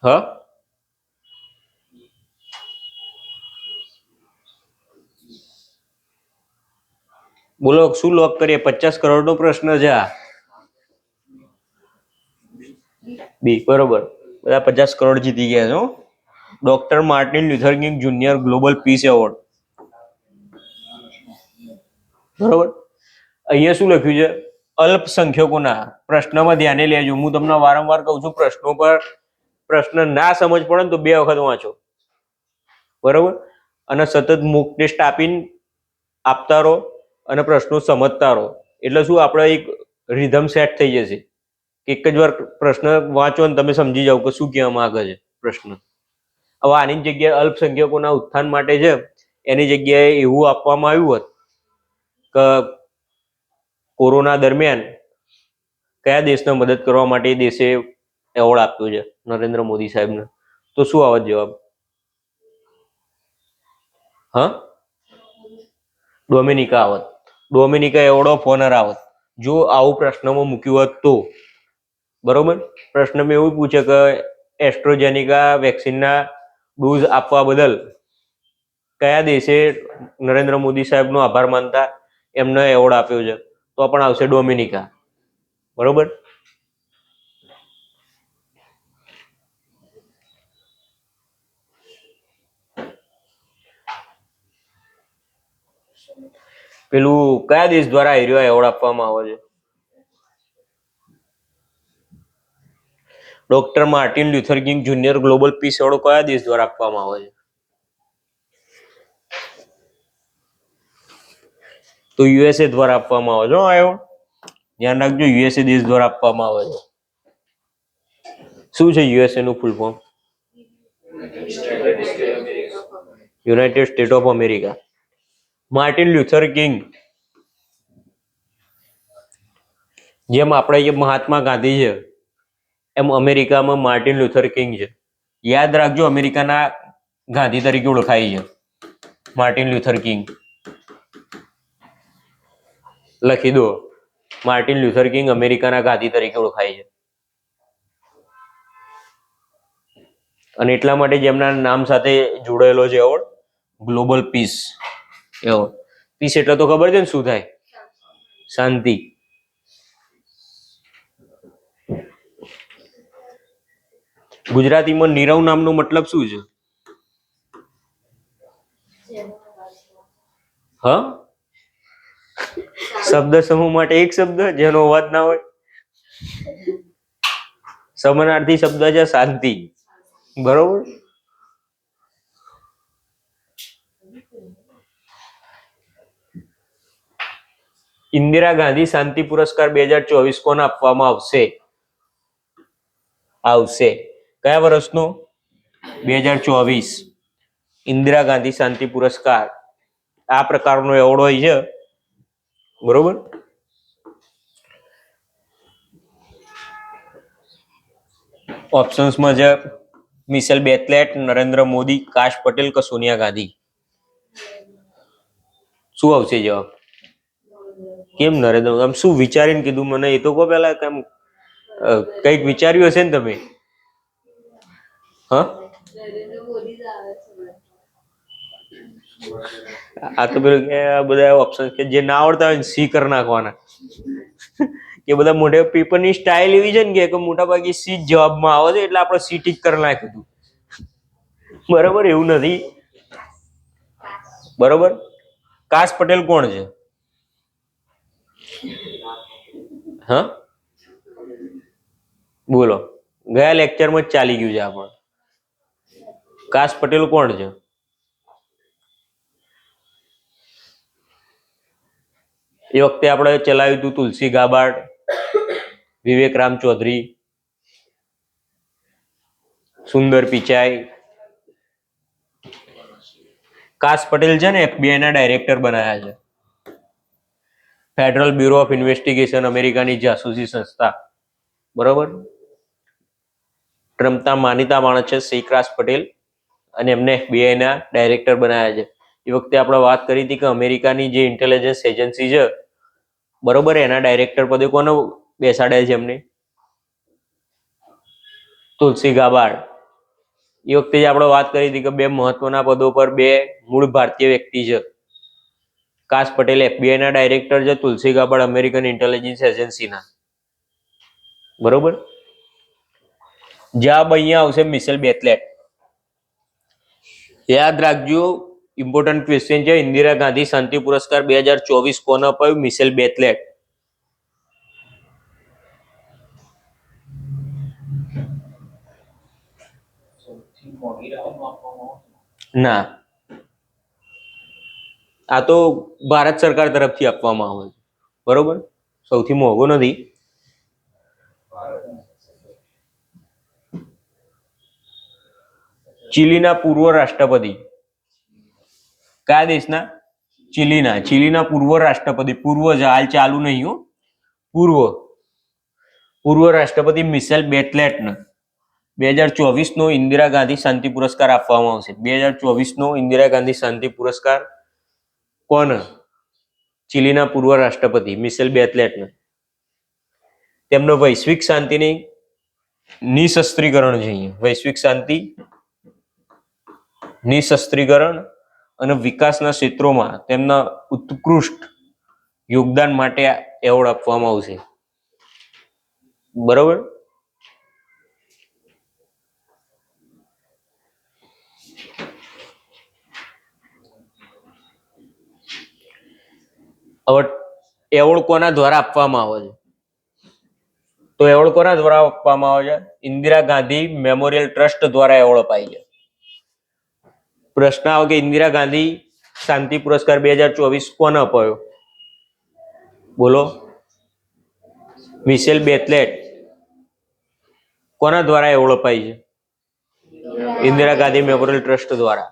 હા, બોલો, શું લોક કરીએ? 50 કરોડનો પ્રશ્ન છે આ. બી, બરોબર. બધા 50 કરોડ જીતી ગયા છો. Doctor Martin Luther King junior global peace award. બરોબર. અહીંયા શું લખ્યું છે? અલ્પસંખ્યકોના. પ્રશ્નમાં ધ્યાને લેજો. હું તમને વારંવાર કહું છું, પ્રશ્નો પર પ્રશ્ન ના સમજ પડે ને તો 2 વખત વાંચો. બરોબર. અને સતત મોક ટેસ્ટ આપતા રહો અને પ્રશ્નો સમજતા રહો. એટલે શું આપણે એક રિધમ સેટ થઈ જશે. એક જ વાર પ્રશ્ન વાંચો અને તમે સમજી જાઓ કે શું કહેવા માંગે છે પ્રશ્ન. હવે આની જગ્યાએ અલ્પસંખ્યકોના ઉત્થાન માટે છે, એની જગ્યાએ એવું આપવામાં આવ્યું હોત કે કોરોના દરમિયાન કયા દેશને મદદ કરવા માટે દેશે એવોર્ડ આપ્યો છે નરેન્દ્ર મોદી સાહેબને, તો શું આવત જવાબ? હા, ડોમિનિકા આવત. ડોમિનિકા એવોર્ડ ઓફ ઓનર આવત જો આવું પ્રશ્નમાં મૂક્યું હોત તો. બરોબર. પ્રશ્નમાં એવું પૂછે કે એસ્ટ્રોજેનિકા વેક્સિનના ડોઝ આપવા બદલ કયા દેશે નરેન્દ્ર મોદી સાહેબનો આભાર માનતા એમને એવોર્ડ આપ્યો છે, તો પણ આવશે ડોમિનિકા. બરોબર. પેલું કયા દેશ દ્વારા એવોર્ડ આપવામાં આવે છે? Doctor Martin Luther King junior global peace award કયા દેશ દ્વારા આપવામાં આવે છે? તો યુએસએ દ્વારા આપવામાં આવે છે. આ એવોર્ડ ધ્યાન રાખજો, યુએસએ દેશ દ્વારા આપવામાં આવે છે. શું છે યુએસએ નું full form? United state of America. Martin Luther king, જેમ આપણે મહાત્મા ગાંધી છે એમ અમેરિકામાં માર્ટિન લ્યુથર કિંગ છે. યાદ રાખજો, અમેરિકાના ગાંધી તરીકે ઓળખાય છે માર્ટિન લ્યુથર કિંગ. લખી દો, માર્ટિન લ્યુથર કિંગ અમેરિકાના ગાંધી તરીકે ઓળખાય છે. અને એટલા માટે જેમના નામ સાથે જોડાયેલો છે award global peace award. Peace એટલે તો ખબર છે ને શું થાય? શાંતિ. ગુજરાતીમાં નીરવ નામનો મતલબ શું છે? હા, શબ્દ સમૂહ માટે એક શબ્દ જેનો અવાજ ના હોય. સમાનાર્થી શબ્દ છે શાંતિ. બરોબર. ઇન્દિરા ગાંધી શાંતિ પુરસ્કાર 2024 કોને આપવામાં આવશે? કયા વર્ષનો? 2024. ઇન્દિરા ગાંધી શાંતિ પુરસ્કાર આ પ્રકારનો એવોર્ડ હોય છે. બરોબર. ઓપ્શન્સમાં છે મિશેલ બેચલેટ, નરેન્દ્ર મોદી, કાશ પટેલ કે સોનિયા ગાંધી. શું આવશે જવાબ? કેમ નરેન્દ્ર? આમ શું વિચારીને કીધું મને એ તો કહો પેલા. કેમ કઈક વિચાર્યું હશે ને તમે? હા, આ તો પેલું કે બધા ઓપ્શન કે જે ના આવડતા હોય સી કરી નાખવાના. કે બધા મોઢે પેપરની સ્ટાઇલ એવી છે ને કે મોટા ભાગે સી જવાબમાં આવે છે, એટલે આપણે સી ટીક કરી નાખ્યું. બરોબર, એવું નથી. બરોબર. કાશ પટેલ કોણ છે? હા, બોલો. ગયા લેક્ચરમાં જ ચાલી ગયું છે આપણે. કાશ પટેલ કોણ છે? એ વખતે આપણે ચલાવ્યું હતું તુલસી ગાબાર્ડ, વિવેક રામ ચૌધરી, સુંદર પિચાઈ, કાશ પટેલ છે ને FBI ના ડાયરેક્ટર બનાયા છે. ફેડરલ બ્યુરો ઓફ ઇન્વેસ્ટિગેશન, અમેરિકાની જાસૂસી સંસ્થા. બરોબર. રમતા માનીતા માણસ છે શ્રી કાશ પટેલ, અને એમને FBI ના ડાયરેક્ટર બનાયા છે. એ વખતે આપણે વાત કરી હતી કે અમેરિકાની જે ઇન્ટેલિજન્સ એજન્સી છે, બરોબર, એના ડાયરેક્ટર પદે કોને બેસાડ્યા છે એમને? તુલસી ગાબાર્ડ. એ વખતે આપણે વાત કરી હતી કે બે મહત્વના પદો પર બે મૂળ ભારતીય વ્યક્તિ છે. કાશ પટેલ FBI ના ડાયરેક્ટર છે, તુલસી ગાબાર્ડ અમેરિકન ઇન્ટેલિજન્સ એજન્સીના. બરોબર. જવાબ અહીંયા આવશે મિશેલ બેચલેટ. યાદ રાખજો, ઇમ્પોર્ટન્ટ ક્વેશ્ચન છે. ઇન્દિરા ગાંધી શાંતિ પુરસ્કાર 2024 કોને અપાયું? મિશેલ બેચલેટ. ના, આ તો ભારત સરકાર તરફથી આપવામાં આવે છે. બરોબર, સૌથી મોંઘો નથી. ચીલીના પૂર્વ રાષ્ટ્રપતિ કયા દેશના? ચીલીના પૂર્વ રાષ્ટ્રપતિ, પૂર્વ છે, હાલ ચાલુ નહીં હો, પૂર્વ રાષ્ટ્રપતિ મિશેલ બેચલેટને 2024 નો ઇન્દિરા ગાંધી શાંતિ પુરસ્કાર આપવામાં આવશે. 2024 નો ઇન્દિરા ગાંધી શાંતિ પુરસ્કાર કોને? ચીલીના પૂર્વ રાષ્ટ્રપતિ મિશેલ બેચલેટને. તેમનો વૈશ્વિક શાંતિની નિશસ્ત્રીકરણ છે અહીંયા. વૈશ્વિક શાંતિ, નિશસ્ત્રીકરણ અને વિકાસના ક્ષેત્રોમાં તેમના ઉત્કૃષ્ટ યોગદાન માટે એવોર્ડ આપવામાં આવશે. બરોબર. હવે એવોર્ડ કોના દ્વારા આપવામાં આવે છે? તો એવોર્ડ કોના દ્વારા આપવામાં આવે છે? ઇન્દિરા ગાંધી મેમોરિયલ ટ્રસ્ટ દ્વારા એવોર્ડ અપાય છે. પ્રશ્ન આવે કે ઇન્દિરા ગાંધી શાંતિ પુરસ્કાર 2024 કોને અપાયો? બોલો. મિશેલ બેચલેટ. કોના દ્વારા એવોર્ડ અપાય છે? ઇન્દિરા ગાંધી મેમોરિયલ ટ્રસ્ટ દ્વારા.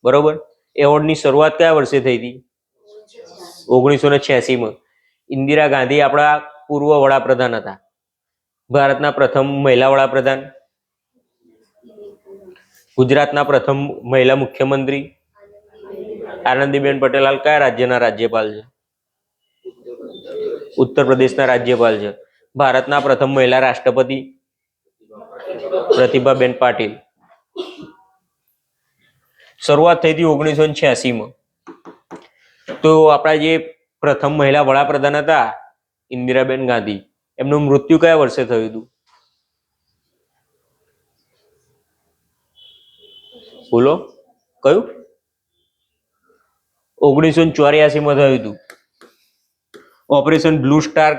બરોબર. એવોર્ડની શરૂઆત કયા વર્ષે થઈ હતી? 1986 ઇન્દિરા ગાંધી આપણા પૂર્વ વડાપ્રધાન હતા. ભારતના પ્રથમ મહિલા વડાપ્રધાન, ગુજરાતના પ્રથમ મહિલા મુખ્યમંત્રી. આનંદીબેન પટેલ હાલ કયા રાજ્યના રાજ્યપાલ છે? ઉત્તર પ્રદેશના રાજ્યપાલ છે. ભારતના પ્રથમ મહિલા રાષ્ટ્રપતિ પ્રતિભાબેન પાટીલ. શરૂઆત થઈ હતી 1986. તો આપણા જે પ્રથમ મહિલા વડાપ્રધાન હતા ઇન્દિરાબેન ગાંધી, એમનું મૃત્યુ કયા વર્ષે થયું હતું? બોલો, કયું? 1984 થયું હતું. ઓપરેશન બ્લુ સ્ટાર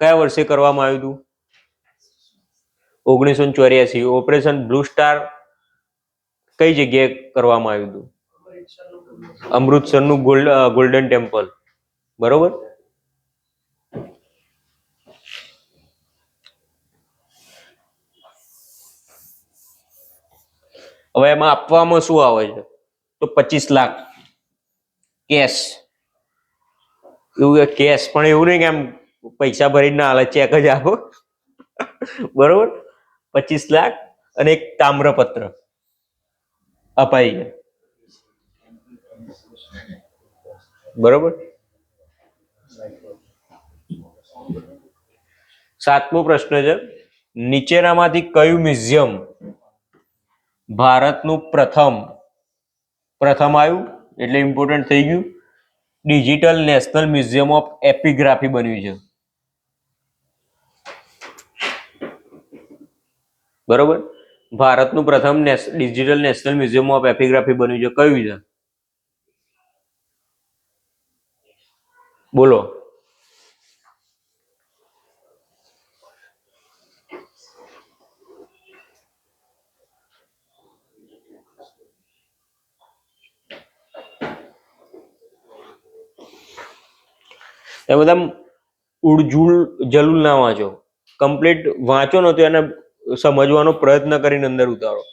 કયા વર્ષે કરવામાં આવ્યું હતું? 1984. ઓપરેશન બ્લુ સ્ટાર કઈ જગ્યાએ કરવામાં આવ્યું હતું? અમૃતસરનું ગોલ્ડન ટેમ્પલ. બરોબર. હવે એમાં આપવામાં શું આવે છે? તો 25 લાખ કેશ. એવું કેશ પણ એવું નહીં કે આમ પૈસા ભરીને ના હાલે, ચેક જ આપો. બરોબર. 25 લાખ અને એક તામ્રપત્ર અપાઈ છે. બરોબર. 7મો પ્રશ્ન છે, નીચેનામાંથી કયું મ્યુઝિયમ ભારતનું પ્રથમ આવ્યું એટલે ઇમ્પોર્ટન્ટ થઈ ગયું? Digital national museum of epigraphy બન્યું છે. બરોબર. ભારતનું પ્રથમ digital national museum of epigraphy બન્યું છે. કયું છે? બોલો. એ બધા ઉડજુલ જલુલ ના વાંચો, કમ્પ્લીટ વાંચો ને તો એને સમજવાનો પ્રયત્ન કરીને અંદર ઉતારો.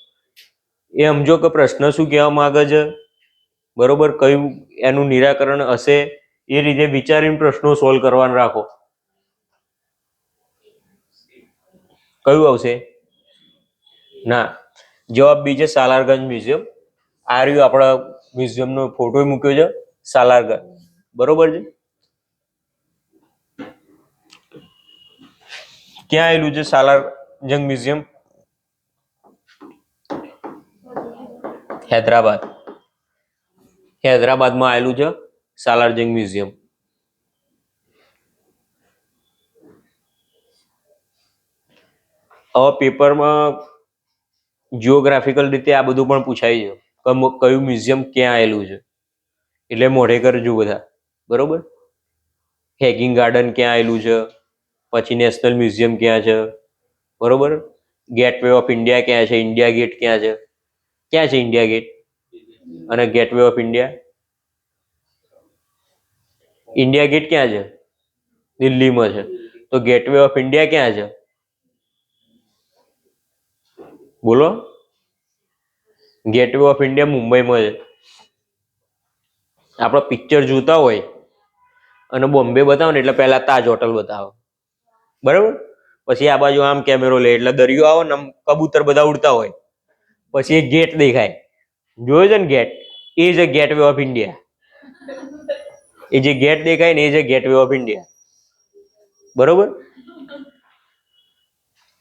એ સમજો કે પ્રશ્ન શું કહેવા માંગે છે, બરોબર, કયું એનું નિરાકરણ હશે એ રીતે વિચારીને પ્રશ્નો સોલ્વ કરવાના રાખો. કયું આવશે? ના, જવાબ બી છે સાલારગંજ મ્યુઝિયમ. આ રહ્યું આપણા મ્યુઝિયમનો ફોટો મૂક્યો છે, સાલારગંજ. બરોબર છે. ક્યાં આવેલું છે સાલારજંગ મ્યુઝિયમ? હૈદરાબાદ. હૈદરાબાદમાં આવેલું છે સાલારજંગ મ્યુઝિયમ. હવે પેપરમાં જીઓગ્રાફિકલ રીતે આ બધું પણ પૂછાય છે, કયું મ્યુઝિયમ ક્યાં આવેલું છે, એટલે મોઢે કરજો બધા. બરોબર. હેગિંગ ગાર્ડન ક્યાં આવેલું છે, પછી નેશનલ મ્યુઝિયમ ક્યાં છે, બરોબર. ગેટવે ઓફ ઇન્ડિયા ક્યાં છે, ઇન્ડિયા ગેટ ક્યાં છે, ક્યાં છે ઇન્ડિયા ગેટ અને gateway of India? India gate ક્યાં છે? દિલ્હીમાં છે. તો ગેટવે ઓફ ઇન્ડિયા ક્યાં છે? બોલો. ગેટવે ઓફ ઇન્ડિયા મુંબઈમાં છે. આપણે પિક્ચર જોતા હોય અને બોમ્બે બતાવો ને એટલે પહેલા તાજ હોટલ બતાવો, બરાબર. પછી આ બાજુ આમ કેમેરો લે એટલે દરિયો આવો ને કબૂતર બધા ઉડતા હોય, પછી એક ગેટ દેખાય, જોયો છે ને ગેટ? એ છે ગેટવે ઓફ ઇન્ડિયા. એ જે ગેટ દેખાય ને એ છે ગેટવે ઓફ ઇન્ડિયા. બરોબર.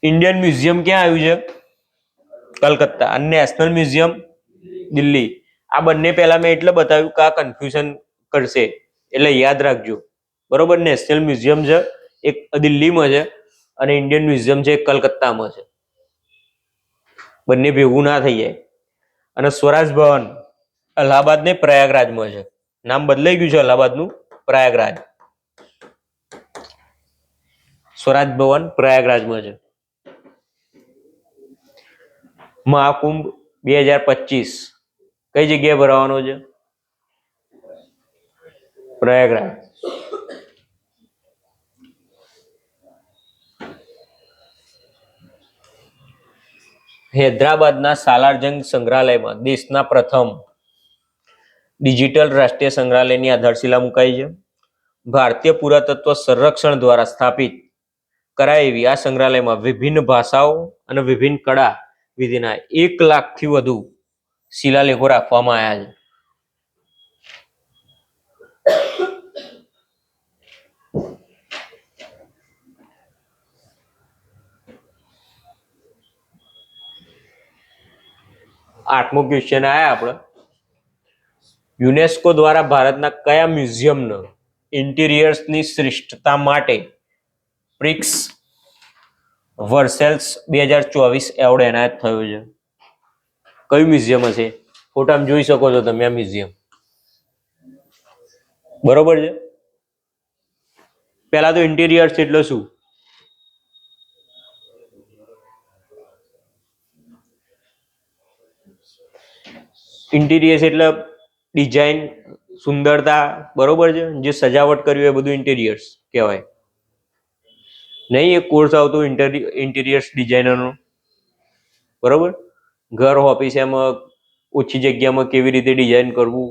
ઇન્ડિયન મ્યુઝિયમ ક્યાં આવ્યું છે? કલકત્તા. અને નેશનલ મ્યુઝિયમ દિલ્હી. આ બંને પહેલા મેં એટલે બતાવ્યું કે આ કન્ફ્યુઝન કરશે, એટલે યાદ રાખજો. બરોબર. નેશનલ મ્યુઝિયમ છે એક દિલ્હીમાં છે અને ઇન્ડિયન મ્યુઝિયમ છે એક કલકત્તામાં છે. બંને ભેગું ના થઈ જાય. અને સ્વરાજ ભવન અલ્હાબાદ ને પ્રયાગરાજમાં છે. નામ બદલાઈ ગયું છે અલ્હાબાદનું, પ્રયાગરાજ. સ્વરાજ ભવન પ્રયાગરાજમાં છે. મહાકુંભ 2025 કઈ જગ્યાએ ભરાવાનો છે? પ્રયાગરાજ. હૈદરાબાદના સાલારજંગ સંગ્રહાલયમાં દેશના પ્રથમ ડિજિટલ રાષ્ટ્રીય સંગ્રહાલયની આધારશિલા મુકાઈ છે. ભારતીય પુરાતત્વ સંરક્ષણ દ્વારા સ્થાપિત કરાય એવી આ સંગ્રહાલયમાં વિભિન્ન ભાષાઓ અને વિભિન્ન કળા વિધિના 1 લાખથી વધુ શિલાલેખો રાખવામાં આવ્યા છે. આઠમો ક્વેશ્ચન આયા આપણે. યુનેસ્કો દ્વારા ભારતના કયા મ્યુઝિયમને ઇન્ટિરિયર્સની શ્રેષ્ઠતા માટે પ્રિક્સ વર્સેલ્સ 2024 એવોર્ડ એનાયત થયો છે? કયું મ્યુઝિયમ હશે? ફોટામાં જોઈ શકો છો તમે આ મ્યુઝિયમ. બરોબર છે. પહેલા તો ઇન્ટિરિયર્સ એટલે શું? ઇન્ટિરિયર્સ એટલે ડિઝાઇન, સુંદરતા, બરોબર છે. જે સજાવટ કર્યું એ બધું ઇન્ટિરિયર્સ કહેવાય. નહીં એક કોર્સ આવતો ઇન્ટિરિયર્સ ડિઝાઇનરનો, બરોબર. ઘર ઓફિસ એમાં ઓછી જગ્યામાં કેવી રીતે ડિઝાઇન કરવું,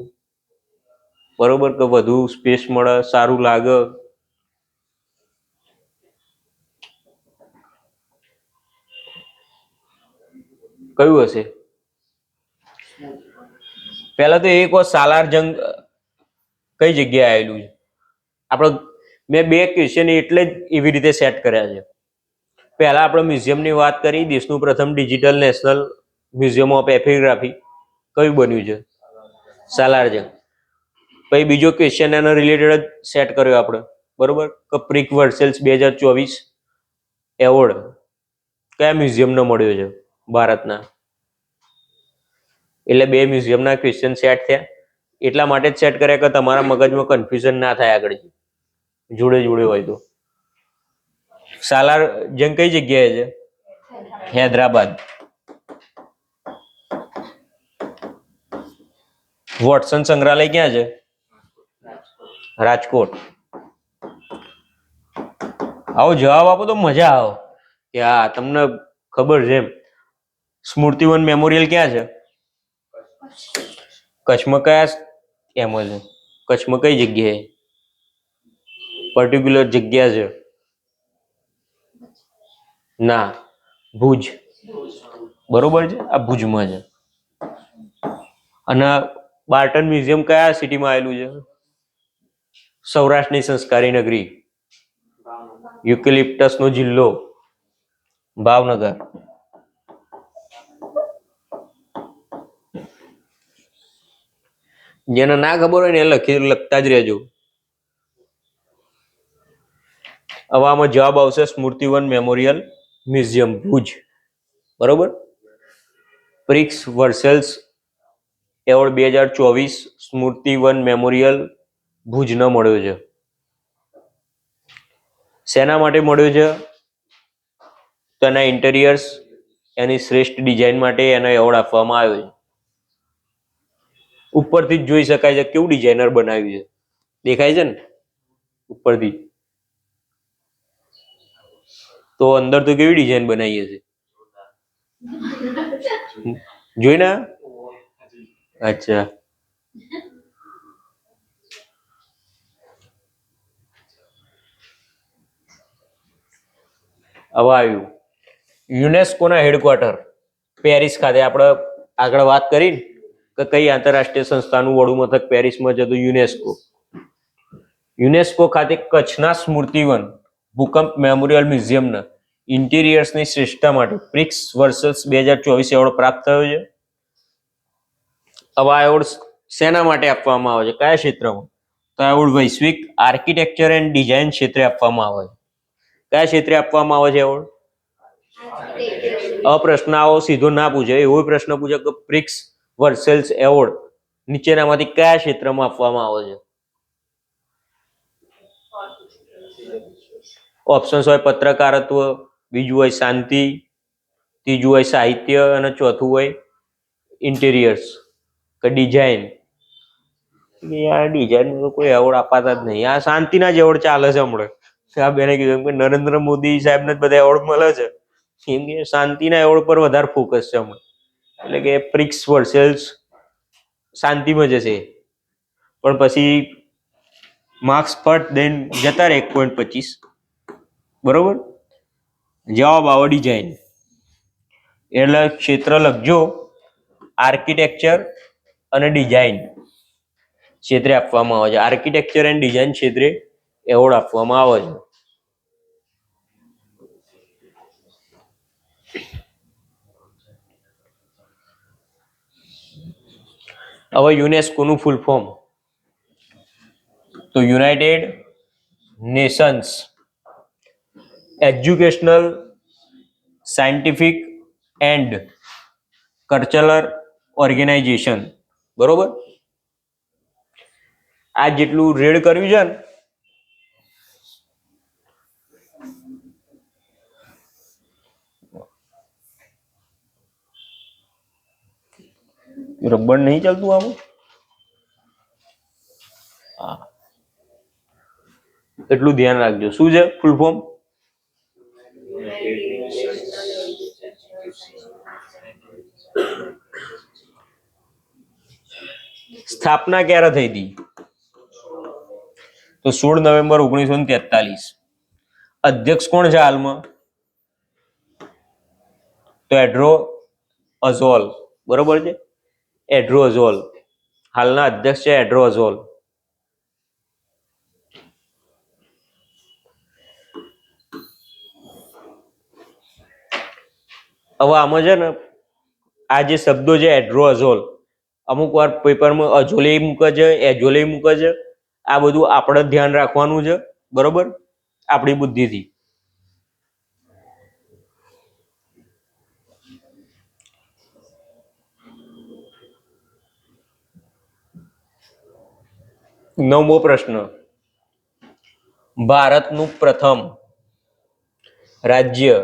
બરોબર, કે વધુ સ્પેસ મળે, સારું લાગે. કયું હશે? પહેલા તો એક વાર સાલારજંગ કઈ જગ્યાએ આવેલું છે? આપણે મેં 2 ક્વેશ્ચન એટલે જ એવી રીતે સેટ કર્યા છે. પહેલા આપણે મ્યુઝિયમની વાત કરી, દેશનું પ્રથમ digital national museum of epigraphy કયું બન્યું છે? સાલારજંગ. પછી બીજો ક્વેશ્ચન એના રિલેટેડ જ સેટ કર્યો આપણે, બરોબર, કે પ્રિક વર્સેલ્સ 2024 એવોર્ડ કયા મ્યુઝિયમને મળ્યો છે ભારતના? એટલે 2 મ્યુઝિયમના ક્વેશ્ચન સેટ થયા. એટલા માટે જ સેટ કર્યા કે તમારા મગજમાં કન્ફ્યુઝન ના થાય આગળ જોડે જોડે હોય તો. સાલારજંગ કઈ જગ્યાએ છે? હૈદરાબાદ. વોટસન સંગ્રહાલય ક્યાં છે? રાજકોટ. આવો જવાબ આપો તો મજા આવે કે હા તમને ખબર છે એમ. સ્મૃતિવન મેમોરિયલ ક્યાં છે? કચ્છમાં. કયા એમ જ. કચ્છમાં કઈ જગ્યાએ? પર્ટિક્યુલર જગ્યા છે? ના, ભુજ. બરોબર છે, આ ભુજમાં છે. અને બાર્ટન મ્યુઝિયમ કયા સિટીમાં આવેલું છે? સૌરાષ્ટ્રની સંસ્કારી નગરી, યુકેલિપ્ટસ નો જિલ્લો ભાવનગર. જેને ના ખબર હોય ને એ લખતા જ રહેજો. હવે આમાં જવાબ આવશે સ્મૃતિવન મેમોરિયલ મ્યુઝિયમ, ભુજ. બરોબર. પ્રિક્સ વર્સેલ્સ એવોર્ડ 2024 સ્મૃતિવન મેમોરિયલ ભુજનો મળ્યો છે. શેના માટે મળ્યો છે? તો એના ઇન્ટેરિયર્સ, એની શ્રેષ્ઠ ડિઝાઇન માટે એનો એવોર્ડ આપવામાં આવ્યો છે. ઉપરથી જ જોઈ શકાય છે કેવું ડિઝાઇનર બનાવ્યું છે. દેખાય છે ને ઉપરથી? તો અંદર તો કેવી ડિઝાઇન બનાવી હશે, જોઈ ને? અચ્છા. હવે આવ્યું યુનેસ્કોના હેડક્વાર્ટર પેરિસ ખાતે. આપણે આગળ વાત કરી કે કઈ આંતરરાષ્ટ્રીય સંસ્થાનું વડું મથક પેરિસમાં છે, તો યુનેસ્કો. યુનેસ્કો ખાતે કચ્છના સ્મૃતિવન ભૂકંપ મેમોરિયલ મ્યુઝિયમના ઇન્ટિરિયર્સની શ્રેષ્ઠતા માટે પ્રિક્સ વર્સલ્સ 2024 એવોર્ડ પ્રાપ્ત થયો છે. હવે આ એવોર્ડ શેના માટે આપવામાં આવે છે, કયા ક્ષેત્રમાં? તો આ એવોર્ડ વૈશ્વિક આર્કિટેક્ચર એન્ડ ડિઝાઇન ક્ષેત્રે આપવામાં આવે છે. કયા ક્ષેત્રે આપવામાં આવે છે એવોર્ડ? પ્રશ્ન આવો સીધો ના પૂછે, એવો પ્રશ્ન પૂછે કે પ્રિક્સ વર્સેલ્સ એવોર્ડ નીચેનામાંથી કયા ક્ષેત્રમાં આપવામાં આવે છે? ઓપ્શન્સ હોય પત્રકારત્વ, બીજું હોય શાંતિ, ત્રીજું હોય સાહિત્ય અને ચોથું હોય ઇન્ટેરિયર્સ કે ડિઝાઇન. યાર ડિઝાઇન કોઈ એવોર્ડ અપાતા જ નહીં. આ શાંતિના જ એવોર્ડ ચાલે છે હમણાં. આ બેને કીધું કે નરેન્દ્ર મોદી સાહેબને જ બધા એવોર્ડ મળે છે, કેમ કે શાંતિના એવોર્ડ પર વધારે ફોકસ છે હમણાં. એટલે કે પ્રિક્સ વર્સેલ્સ શાંતિમાં જશે, પણ પછી માર્ક્સ ફટ દઈને જતા રહે 1.25. બરોબર. જવાબ આવો ડિઝાઇન. એટલે ક્ષેત્ર લખજો આર્કિટેક્ચર અને ડિઝાઇન ક્ષેત્રે આપવામાં આવે છે. આર્કિટેક્ચર એન્ડ ડિઝાઇન ક્ષેત્રે એવોર્ડ આપવામાં આવે છે. હવે યુનેસ્કોનું ફૂલ ફોર્મ તો united nations educational, scientific and cultural organization. બરોબર. આ જેટલું રેડ કર્યું છે ને, રબર નહીં ચાલતું આવું. એટલું ધ્યાન રાખજો. શું છે ફૂલ ફોર્મ? સ્થાપના ક્યારે થઈ હતી? તો 16 નવેમ્બર 1943. અધ્યક્ષ કોણ છે હાલમાં? તો એડ્રો અઝોલ. બરોબર છે, એડ્રો અઝોલ હાલના અધ્યક્ષ છે. એડ્રો અઝોલ. હવે આમાં છે ને આ જે શબ્દો છે એડ્રો અઝોલ, અમુક વાર પેપરમાં અઝોલે મૂકે છે, એઝોલે મૂકે છે. આ બધું આપણે ધ્યાન રાખવાનું છે. બરોબર, આપણી બુદ્ધિથી. નવમો પ્રશ્ન. ભારતનું પ્રથમ રાજ્ય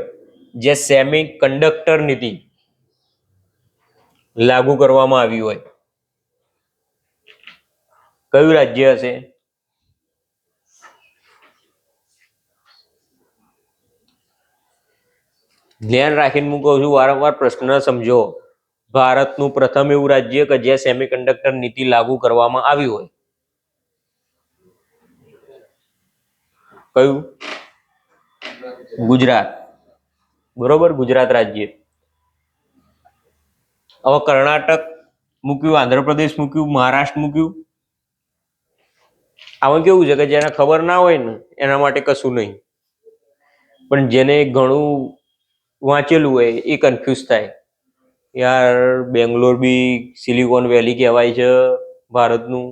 જે સેમી કંડક્ટર નીતિ લાગુ કરવામાં આવી હોય કયું રાજ્ય હશે? ધ્યાન રાખીને હું કહું છું, વારંવાર પ્રશ્ન સમજો. ભારતનું પ્રથમ એવું રાજ્ય કે જ્યાં સેમિકન્ડક્ટર નીતિ લાગુ કરવામાં આવી હોય? કયું? ગુજરાત. બરોબર, ગુજરાત રાજ્ય. હવે કર્ણાટક મૂક્યું, આંધ્રપ્રદેશ મૂક્યું, મહારાષ્ટ્ર મૂક્યું. આમાં કેવું છે કે જેને ખબર ના હોય ને એના માટે કશું નહીં, પણ જેને ઘણું વાંચેલું હોય એ કન્ફ્યુઝ થાય. યાર બેંગ્લોર બી સિલિકોન વેલી કહેવાય છે ભારતનું,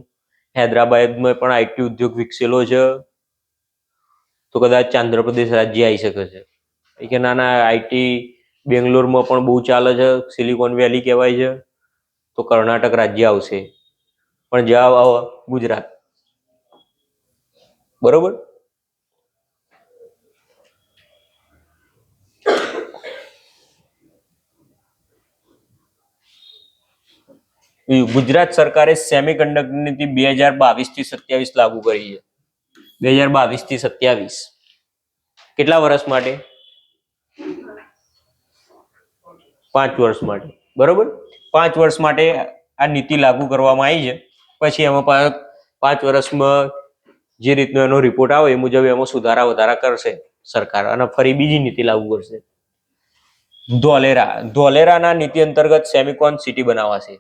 હૈદરાબાદમાં પણ આઈટી ઉદ્યોગ વિકસેલો છે, તો કદાચ આંધ્રપ્રદેશ રાજ્ય આવી શકે છે. કે ના ના, આઈટી બેંગ્લોરમાં પણ બહુ ચાલે છે, સિલિકોન વેલી કહેવાય છે, તો કર્ણાટક રાજ્ય આવશે. પણ જવાબ આવો ગુજરાત. બરોબર. ગુજરાત સરકારે સેમિકન્ડક્ટર નીતિ 2022 થી 27 લાગુ કરી છે. 2022 થી 27 કેટલા વર્ષ માટે? 5 વર્ષ માટે. બરોબર, 5 વર્ષ માટે આ નીતિ લાગુ કરવામાં આવી છે. પછી એમાં 5 વર્ષમાં જે રીતનો એનો રિપોર્ટ આવે એ મુજબ એમાં સુધારા વધારા કરશે સરકાર, અને ફરી બીજી નીતિ લાગુ કરશે. ધોલેરાના નીતિ અંતર્ગત સેમિકોન સિટી બનાવાશે.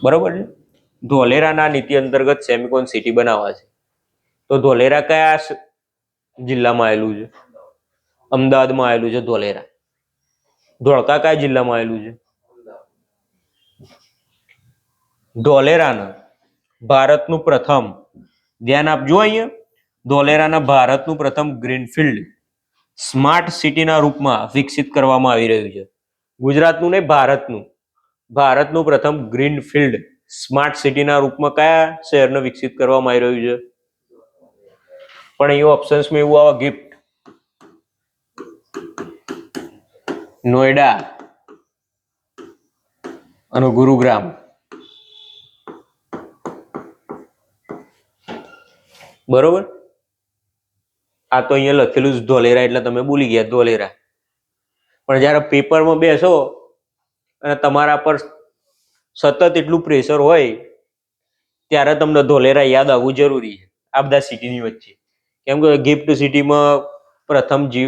બરોબર છે, ધોલેરાના નીતિ અંતર્ગત સેમિકોન સિટી બનાવાશે. તો ધોલેરા કયા જિલ્લામાં આવેલું છે? અમદાવાદમાં આવેલું છે ધોલેરા. ધોળકા કયા જિલ્લામાં આવેલું છે? ધોલેરાના ભારતનું પ્રથમ, ધ્યાન આપજો અહીંયા, ધોલેરાના ભારતનું પ્રથમ ગ્રીનફિલ્ડ સ્માર્ટ સિટીના રૂપમાં વિકસિત કરવામાં આવી રહ્યું છે. ગુજરાતનું નહીં, ભારતનું પ્રથમ ગ્રીનફિલ્ડ સ્માર્ટ સિટીના રૂપમાં કયા શહેરને વિકસિત કરવામાં આવી રહ્યું છે? પણ અહીંયા ઓપ્શન્સમાં એવું આવે ગિફ્ટ, નોઈડા અને ગુરુગ્રામ. બરોબર, આ તો અહીંયા લખેલું જ ધોલેરા એટલે તમે ભૂલી ગયા ધોલેરા. પણ જ્યારે પેપરમાં બેસો અને તમારા પર સતત એટલું પ્રેશર હોય ત્યારે તમને ધોલેરા યાદ આવવું જરૂરી છે આ બધા સિટીની વચ્ચે. કેમ કે ગિફ્ટ સિટીમાં પ્રથમ જે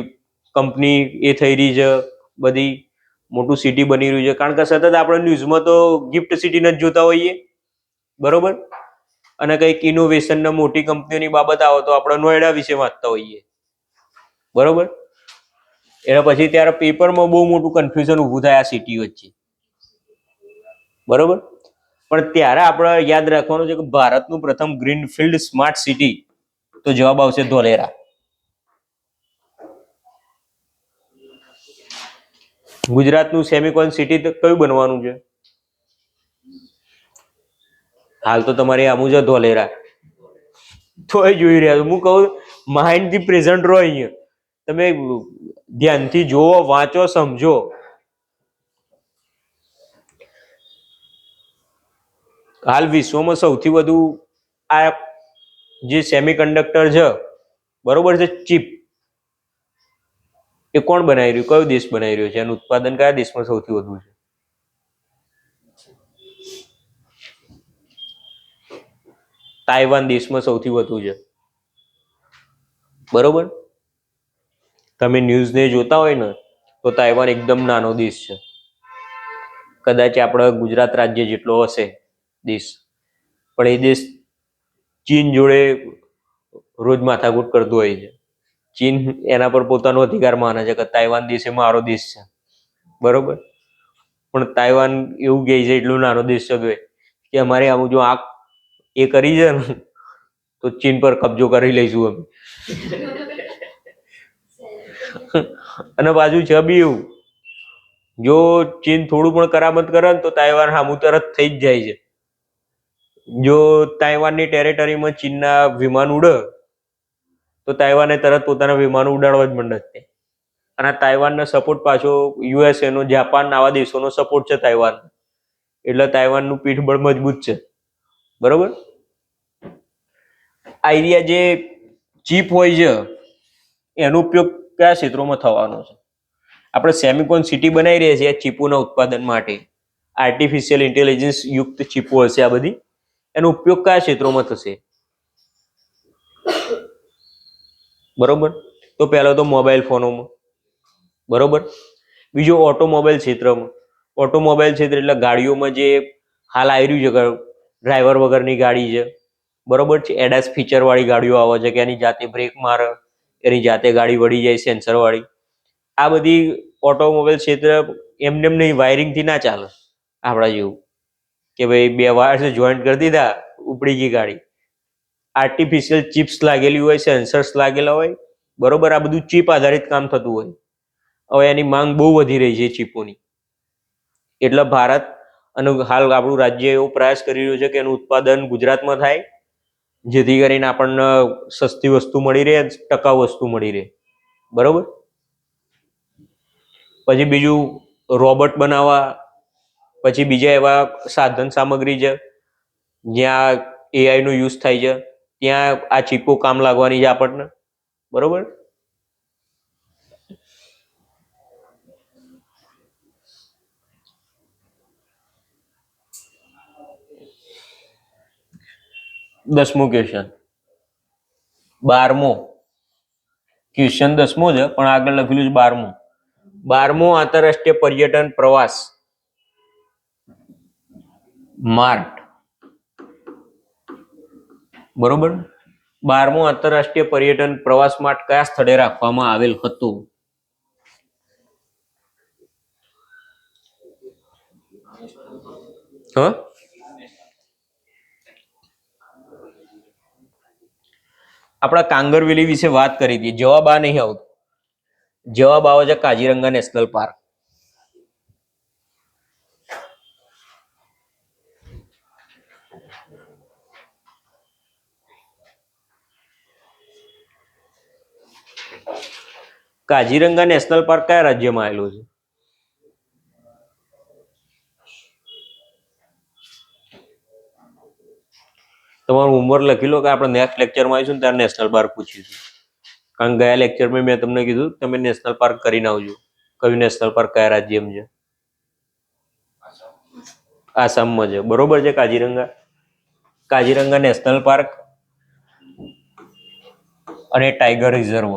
કંપની એ થઈ રહી છે, બધી મોટું સિટી બની રહ્યું છે, કારણ કે સતત આપણે ન્યૂઝમાં તો ગિફ્ટ સિટીને જ જોતા હોઈએ. બરોબર, અને કંઈક ઇનોવેશનને મોટી કંપનીઓની બાબત આવે તો આપણે નોઈડા વિશે વાંચતા હોઈએ. બરોબર, એના પછી ત્યારે પેપરમાં બહુ મોટું કન્ફ્યુઝન ઊભું થાય આ સિટી વચ્ચે. બરોબર, પણ ત્યારે આપણે યાદ રાખવાનું છે કે ભારતનું પ્રથમ ગ્રીનફિલ્ડ સ્માર્ટ સિટી, તો જવાબ આવશે ધોલેરા. ગુજરાતનું સેમિકોન સિટી કયું બનવાનું છે? હાલ તો તમારે આમું છે ધોલેરા, તોય જોઈ રહ્યા છો. હું કહું માઇન્ડ થી પ્રેઝન્ટ રહો, અહીંયા તમે ધ્યાનથી જોવો, વાંચો, સમજો. હાલ વિશ્વમાં સૌથી વધુ આ જે સેમિકન્ડક્ટર છે, બરોબર છે, ચિપ, એ કોણ બનાવી રહ્યું? કયો દેશ બનાવી રહ્યો છે? એનું ઉત્પાદન કયા દેશમાં સૌથી વધુ છે? તાઇવાન દેશમાં સૌથી વધુ છે. બરોબર, તમે ન્યૂઝને જોતા હોય ને તો તાઇવાન એકદમ નાનો દેશ છે, કદાચ આપણા ગુજરાત રાજ્ય જેટલો હશે દેશ, પણ એ દેશ ચીન જોડે રોજ માથાકૂટ કરતો હોય છે. ચીન એના પર પોતાનો અધિકાર માને છે કે તાઇવાન દેશ એ મારો દેશ છે. બરોબર, પણ તાઇવાન એવું કહે છે એટલો નાનો દેશ છે કે અમારે આમ જો આ એ કરી છે ને તો ચીન પર કબજો કરી લઈશું અમે. અને બાજુ છે બી એવું, જો ચીન થોડું પણ કરામત કરે ને તો તાઇવાન સામું તરત થઈ જ જાય છે. જો તાઇવાનની ટેરેટરીમાં ચીનના વિમાન ઉડે તો તાઇવાને તરત પોતાના વિમાનો ઉડાડવા જ માંડે છે. અને તાઇવાનનો સપોર્ટ પાછો યુએસએ નો, જાપાન, આવા દેશોનો સપોર્ટ છે તાઇવાન, એટલે તાઇવાનનું પીઠબળ મજબૂત છે. બરોબર, આઈડિયા જે ચીપ હોય છે એનો ઉપયોગ કયા ક્ષેત્રોમાં થવાનો છે? આપણે સેમિકોન સિટી બનાવી રહ્યા છીએ ચીપોના ઉત્પાદન માટે. આર્ટિફિશિયલ ઇન્ટેલિજન્સ યુક્ત ચીપો હશે આ બધી. એનો ઉપયોગ કયા ક્ષેત્રોમાં થશે? બરોબર. તો પહેલો તો મોબાઈલ ફોનોમાં, બરોબર. બીજો ઓટોમોબાઈલ ક્ષેત્રમાં. ઓટોમોબાઈલ ક્ષેત્ર એટલે ગાડીઓમાં જે હાલ આવી રહ્યું છે ડ્રાઈવર વગરની ગાડી છે, બરોબર છે. એડાસ ફીચર વાળી ગાડીઓ આવે છે કે એની જાતે બ્રેક મારે, એની જાતે ગાડી વળી જાય સેન્સર વાળી. આ બધી ઓટોમોબાઈલ ક્ષેત્ર એમને નહીં, વાયરિંગથી ના ચાલે આપણા જેવું કે ભાઈ 2 વાયર જોઈન્ટ કરી દીધા ઉપડી ગઈ ગાડી. આર્ટિફિશિયલ ચિપ્સ લાગેલી હોય, સેન્સર્સ લાગેલા હોય, બરોબર. આ બધું ચિપ આધારિત કામ થતું હોય. હવે એની માંગ બહુ વધી રહી છે ચીપોની, એટલે ભારત અને હાલ આપણું રાજ્ય એવો પ્રયાસ કરી રહ્યું છે કે એનું ઉત્પાદન ગુજરાતમાં થાય, જેથી કરીને આપણને સસ્તી વસ્તુ મળી રહે, ટકાઉ વસ્તુ મળી રહે, બરોબર. પછી બીજું રોબોટ બનાવવા, પછી બીજા એવા સાધન સામગ્રી છે જ્યાં AI નો યુઝ થાય છે, ત્યાં આ ચીપો કામ લાગવાની છે આપણને, બરોબર. દસમો ક્વેશ્ચન, 12મો ક્વેશ્ચન 10મો છે પણ આગળ લખેલું છે 12મો. 12મો આંતરરાષ્ટ્રીય પર્યટન પ્રવાસ માર્ટ, બરોબર. 12મો આંતરરાષ્ટ્રીય પર્યટન પ્રવાસ માર્ટ કયા સ્થળે રાખવામાં આવેલ હતું? આપણા કાંગરવેલી વિશે વાત કરી હતી. જવાબ આ નહીં આવતો. જવાબ આવે છે Kaziranga national park. Kaziranga national park કયા રાજ્યમાં આવેલું છે? તમારું હોમવર્ક લખી લો કે આપણે નેક્સ્ટ લેક્ચરમાં આવીશું ને ત્યારે નેશનલ પાર્ક પૂછીશું. કારણ કે ગયા લેક્ચરમાં મેં તમને કીધું તમે નેશનલ પાર્ક કરીને આવજો. કયું નેશનલ પાર્ક કયા રાજ્યમાં છે? આસામમાં છે, બરોબર છે. કાજીરંગા નેશનલ પાર્ક અને ટાઈગર રિઝર્વ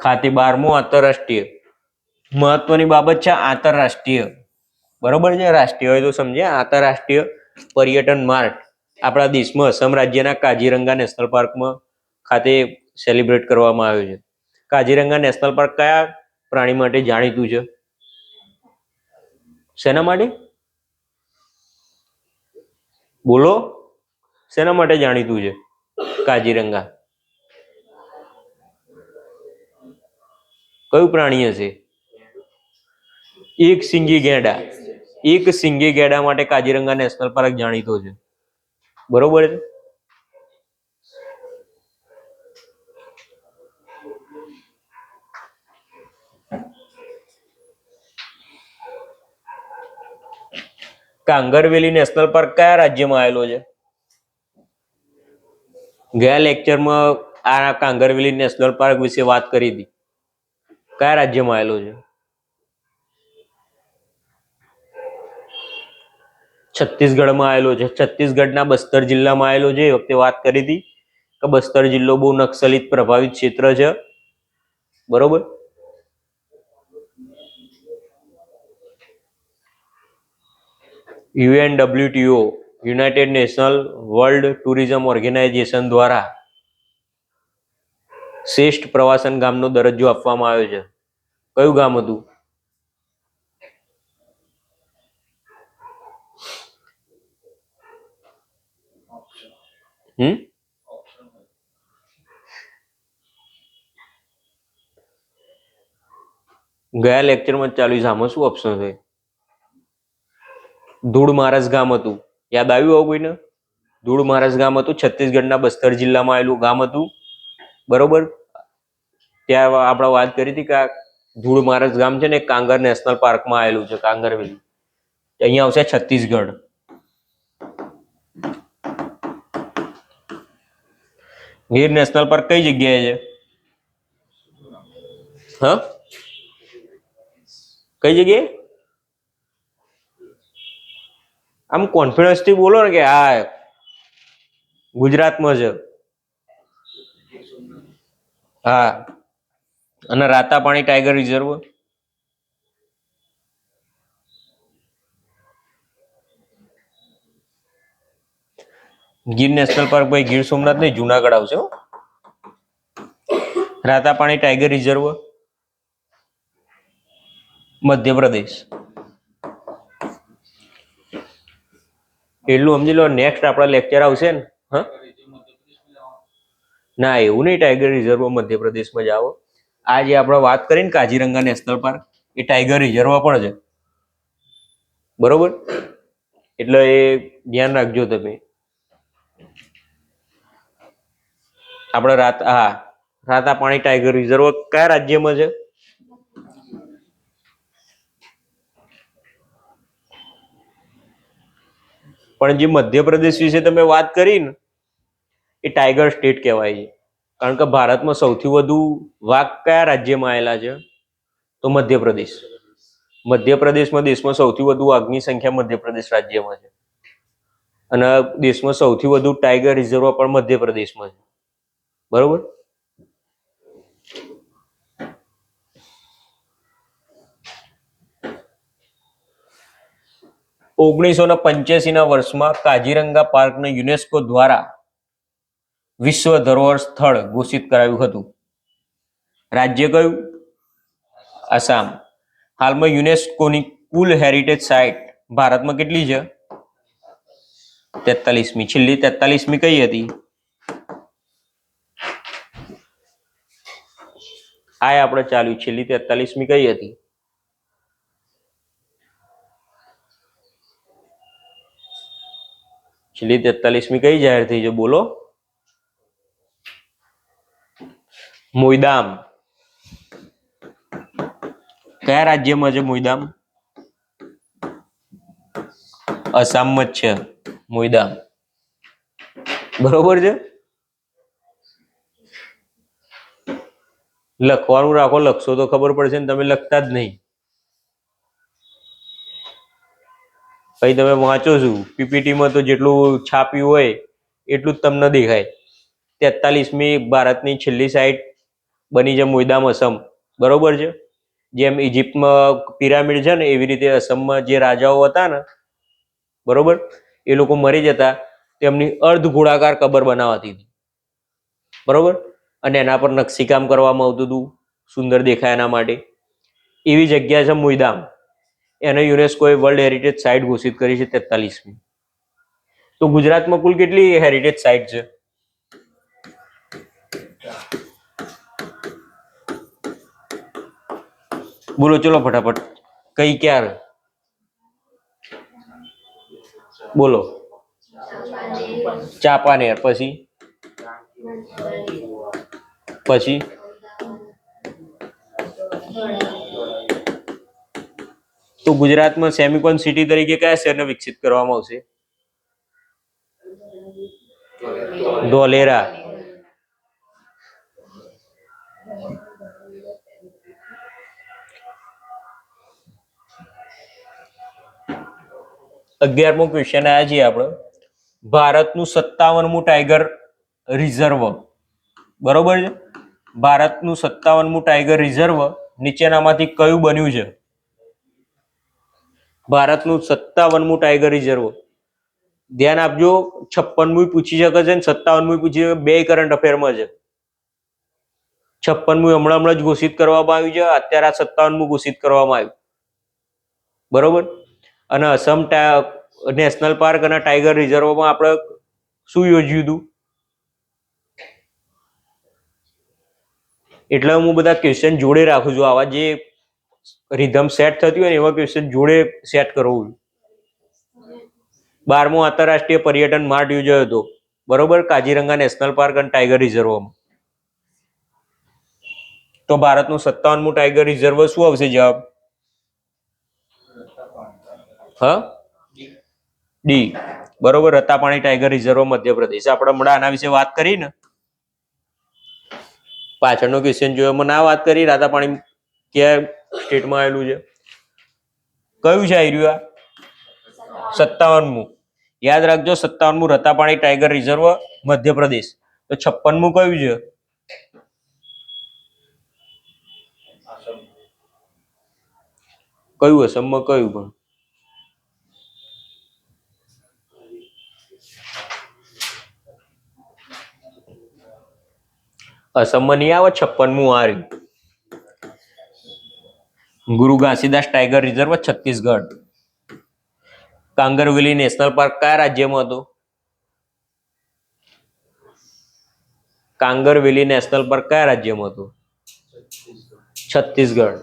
ખાતે 12મો આંતરરાષ્ટ્રીય, મહત્વની બાબત છે આંતરરાષ્ટ્રીય, બરોબર છે. રાષ્ટ્રીય હોય તો સમજે. આંતરરાષ્ટ્રીય પર્યટન માર્ટ આપણા દેશમાં અસમ રાજ્યના કાજીરંગા નેશનલ પાર્કમાં ખાતે સેલિબ્રેટ કરવામાં આવ્યો છે. કાજીરંગા નેશનલ પાર્ક કયા પ્રાણી માટે જાણીતું છે? શેના માટે બોલો? શેના માટે જાણીતું છે કાજીરંગા? કયું પ્રાણી હશે? એક સિંગી ગેંડા. એક સિંગી ગેંડા માટે કાજીરંગા નેશનલ પાર્ક જાણીતો છે, બરોબર છે. કાંગરવેલી નેશનલ પાર્ક કયા રાજ્યમાં આવેલો છે? ગયા લેક્ચરમાં આ કાંગરવેલી નેશનલ પાર્ક વિશે વાત કરી હતી. કયા રાજ્યમાં આવેલો છે? છત્તીસગઢમાં આવેલો છે. છત્તીસગઢના બસ્તર જિલ્લામાં આવેલો છે. એ વખતે વાત કરી હતી કે બસ્તર જિલ્લો બહુ નક્સલિત પ્રભાવિત ક્ષેત્ર છે, બરોબર. UNWTO united national world tourism organization દ્વારા શ્રેષ્ઠ પ્રવાસન ગામનો દરજ્જો આપવામાં આવ્યો છે. કયું ગામ હતું? ગયા લેક્ચરમાં ચાલુ છે, આમાં શું ઓપ્શન છે? ધૂળ મારસ ગામ હતું. યાદ આવ્યું હોવું કોઈને? ધૂળ મારસ ગામ હતું, છત્તીસગઢના બસ્તર જિલ્લામાં આવેલું ગામ હતું, બરોબર. ત્યાં આપણે વાત કરી હતી કે આ ધૂળ મારસ ગામ છે ને કાંગર નેશનલ પાર્કમાં આવેલું છે, કાંગરવેલી. અહીંયા આવશે છત્તીસગઢ. ગીર નેશનલ પાર્ક કઈ જગ્યાએ છે? હા, કઈ જગ્યાએ? આમ કોન્ફિડન્સ થી બોલો ને કે આ ગુજરાતમાં છે. હા, અને Ratapani tiger reserve Gir national park ભાઈ ગીર સોમનાથ નહીં, જુનાગઢ આવશે. Ratapani tiger reserve Madhya Pradesh. એટલું સમજી લો. નેક્સ્ટ આપણા લેક્ચર આવશે ને. હા, ના એવું નહીં, ટાઈગર રિઝર્વ મધ્યપ્રદેશમાં જ આવો. આ જે આપણે વાત કરી ને કાજીરંગા નેશનલ પાર્ક, એ ટાઈગર રિઝર્વ પણ છે. બરોબર, એટલે એ ધ્યાન રાખજો તમે. આપણે રાતાપાણી ટાઈગર રિઝર્વ કયા રાજ્યમાં છે? પણ જે મધ્યપ્રદેશ વિશે તમે વાત કરી ને, એ ટાઈગર સ્ટેટ કહેવાય છે. કારણ કે ભારતમાં સૌથી વધુ વાઘ કયા રાજ્યમાં આવેલા છે? તો મધ્યપ્રદેશ. મધ્યપ્રદેશમાં દેશમાં સૌથી વધુ વાઘની સંખ્યા મધ્યપ્રદેશ રાજ્યમાં છે. અને દેશમાં સૌથી વધુ ટાઈગર રિઝર્વ પણ મધ્યપ્રદેશમાં છે. બરોબર. ઓગણીસો વર્ષમાં કાજીરંગા પાર્કને યુનેસ્કો દ્વારા વિશ્વ ધરોહર સ્થળ ઘોષિત કરાયું હતું. રાજ્ય કયું? આસામ. હાલમાં યુનેસ્કોની કુલ હેરિટેજ સાઇટ ભારતમાં કેટલી છે? 43મી. છેલ્લી 43મી કઈ હતી? આ આપણે ચાલ્યું. છેલ્લી 43મી કઈ હતી? છેલ્લી 43મી કઈ જાહેર થઈ છે? બોલો. મોઈદામ. કયા રાજ્યમાં છે મોઈદામ? આસામમાં જ છે મોઈદામ. બરોબર છે. લખવાનું રાખો, લખશો તો ખબર પડશે ને. તમે લખતા જ નહીં. પછી તમે વાંચો છો પીપીટીમાં, તો જેટલું છાપ્યું હોય એટલું જ તમને દેખાય. 43મી ભારતની છેલ્લી સાઇટ બની છે મોઈદામ, અસમ. બરોબર છે. જેમ ઇજિપ્તમાં પિરામિડ છે ને, એવી રીતે અસમમાં જે રાજાઓ હતા ને, બરોબર, એ લોકો મરી જતા, તેમની અર્ધ ગોળાકાર કબર બનાવાતી હતી. બરોબર. અને એના પર નકશીકામ કરવામાં આવતું હતું, સુંદર દેખાય એના માટે. એવી જગ્યા છે મોઈદામ. એને યુનેસ્કોએ વર્લ્ડ હેરિટેજ સાઇટ ઘોષિત કરી છે 43મી. તો ગુજરાતમાં કુલ કેટલી હેરિટેજ સાઇટ છે? બોલો, ચલો ફટાફટ. કઈ ક્યારે? બોલો. ચાંપાનેર. પછી તો ગુજરાતમાં સેમિકોન સિટી તરીકે કયા શહેરને વિકસિત કરવામાં આવશે? ધોલેરા. અગિયારમો ક્વેશ્ચન આવ્યા છીએ આપણે. ભારતનું 57મું ટાઈગર રિઝર્વ. બરોબર છે. ભારતનું 57મું ટાઈગર રિઝર્વ નીચેનામાંથી કયું બન્યું છે? ભારતનું 57મું ટાઈગર રિઝર્વ. ધ્યાન આપજો. 56મું પૂછી શકે છે ને 57મું પૂછી શકે. બે કરંટ અફેરમાં છે. 56મું હમણાં જ ઘોષિત કરવામાં આવ્યું છે. અત્યારે આ 57મું ઘોષિત કરવામાં આવ્યું. બરોબર. અને અસમ નેશનલ પાર્ક અને ટાઈગર રિઝર્વમાં આપણે શું યોજ્યું હતું? એટલે હું બધા ક્વેશ્ચન જોડે રાખું છું. આવા જે રિધમ સેટ થતી હોય ને, એવા ક્વેશ્ચન જોડે સેટ કરવું. 12મો આંતરરાષ્ટ્રીય પર્યટન માર્ટ યોજાયો હતો. બરોબર. કાજીરંગા નેશનલ પાર્ક અને ટાઈગર રિઝર્વમાં. તો ભારતનું 57મું ટાઈગર રિઝર્વ શું આવશે જવાબ? હા, ડી. બરોબર. રતાપાણી ટાઈગર રિઝર્વ મધ્યપ્રદેશ. આપણે હમણાં આના વિશે વાત કરી ને, પાછળનો ક્વેશ્ચન જોયો, એમાં ના વાત કરી રાતાપાણી ક્યાં સ્ટેટમાં આવેલું છે? કયું છે આવી રહ્યું? આ 57મું. યાદ રાખજો, 57મું રતાપાણી ટાઈગર રિઝર્વ મધ્યપ્રદેશ. તો 56મું કયું છે? કયું અસમમાં કયું? પણ અસમમાં નહીં આવે. 56મું આ રહ્યું, Guru Ghasidas tiger reserve Chhattisgarh. Kanger Valley national park કયા રાજ્યમાં હતું? કાંગરવેલી નેશનલ પાર્ક કયા રાજ્યમાં હતું? છત્તીસગઢ.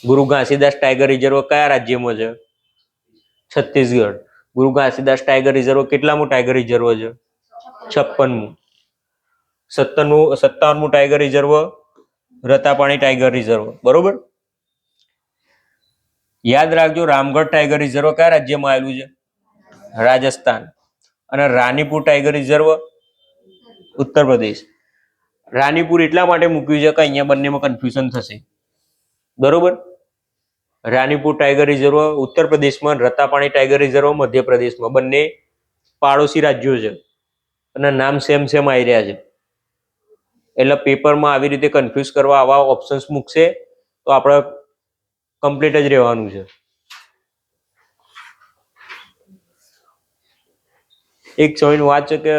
ગુરુ ઘાસીદાસ ટાઈગર રિઝર્વ કયા રાજ્યમાં છે? છત્તીસગઢ. ગુરુ ઘાસીદાસ ટાઈગર રિઝર્વ કેટલામું ટાઈગર રિઝર્વ છે? 56મું. 57મું tiger reserve Ratapani tiger reserve. બરોબર. યાદ રાખજો, રામગઢ ટાઈગર રિઝર્વ કયા રાજ્યમાં આવેલું છે? રાજસ્થાન. અને રાનીપુર ટાઈગર રિઝર્વ ઉત્તર પ્રદેશ. રાનીપુર એટલા માટે મૂક્યું છે કે અહીંયા બંનેમાં કન્ફ્યુઝન થશે. બરોબર. રાનીપુર ટાઈગર રિઝર્વ ઉત્તર પ્રદેશમાં, રતાપાણી ટાઈગર રિઝર્વ મધ્યપ્રદેશમાં. બંને પાડોશી રાજ્યો છે અને નામ સેમ આવી રહ્યા છે. એટલે પેપરમાં આવી રીતે કન્ફ્યુઝ કરવા આવા ઓપ્શન્સ મૂકશે તો આપણે કમ્પ્લીટ જ રહેવાનું છે. એક સમયની વાત છે કે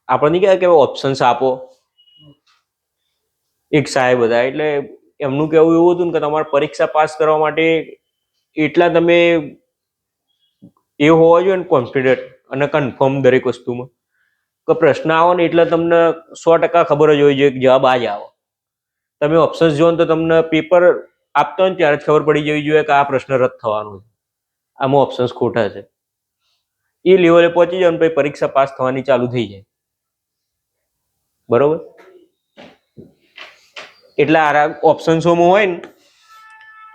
આપણે નહીં કહેવાય કે ઓપ્શન્સ આપો. એક સાહેબ હતા, એટલે એમનું કહેવું એવું હતું ને કે તમારે પરીક્ષા પાસ કરવા માટે એટલા તમે એ હોવા જોઈએ ને કોન્ફિડન્ટ અને કન્ફર્મ દરેક વસ્તુમાં, કે પ્રશ્ન આવો ને એટલે તમને 100% ખબર જ હોય જોઈએ કે જવાબ આ જ આવે. તમે ઓપ્શન્સ જો તો તમને પેપર આપતો હોય ને ત્યારે જ ખબર પડી જવી જોઈએ કે આ પ્રશ્ન રદ થવાનો છે, આમાં ઓપ્શન્સ ખોટા છે. એ લેવલે પહોંચી જાવ ને પછી પરીક્ષા પાસ થવાની ચાલુ થઈ જાય. બરોબર. એટલે આ ઓપ્શન્સોમાં હોય ને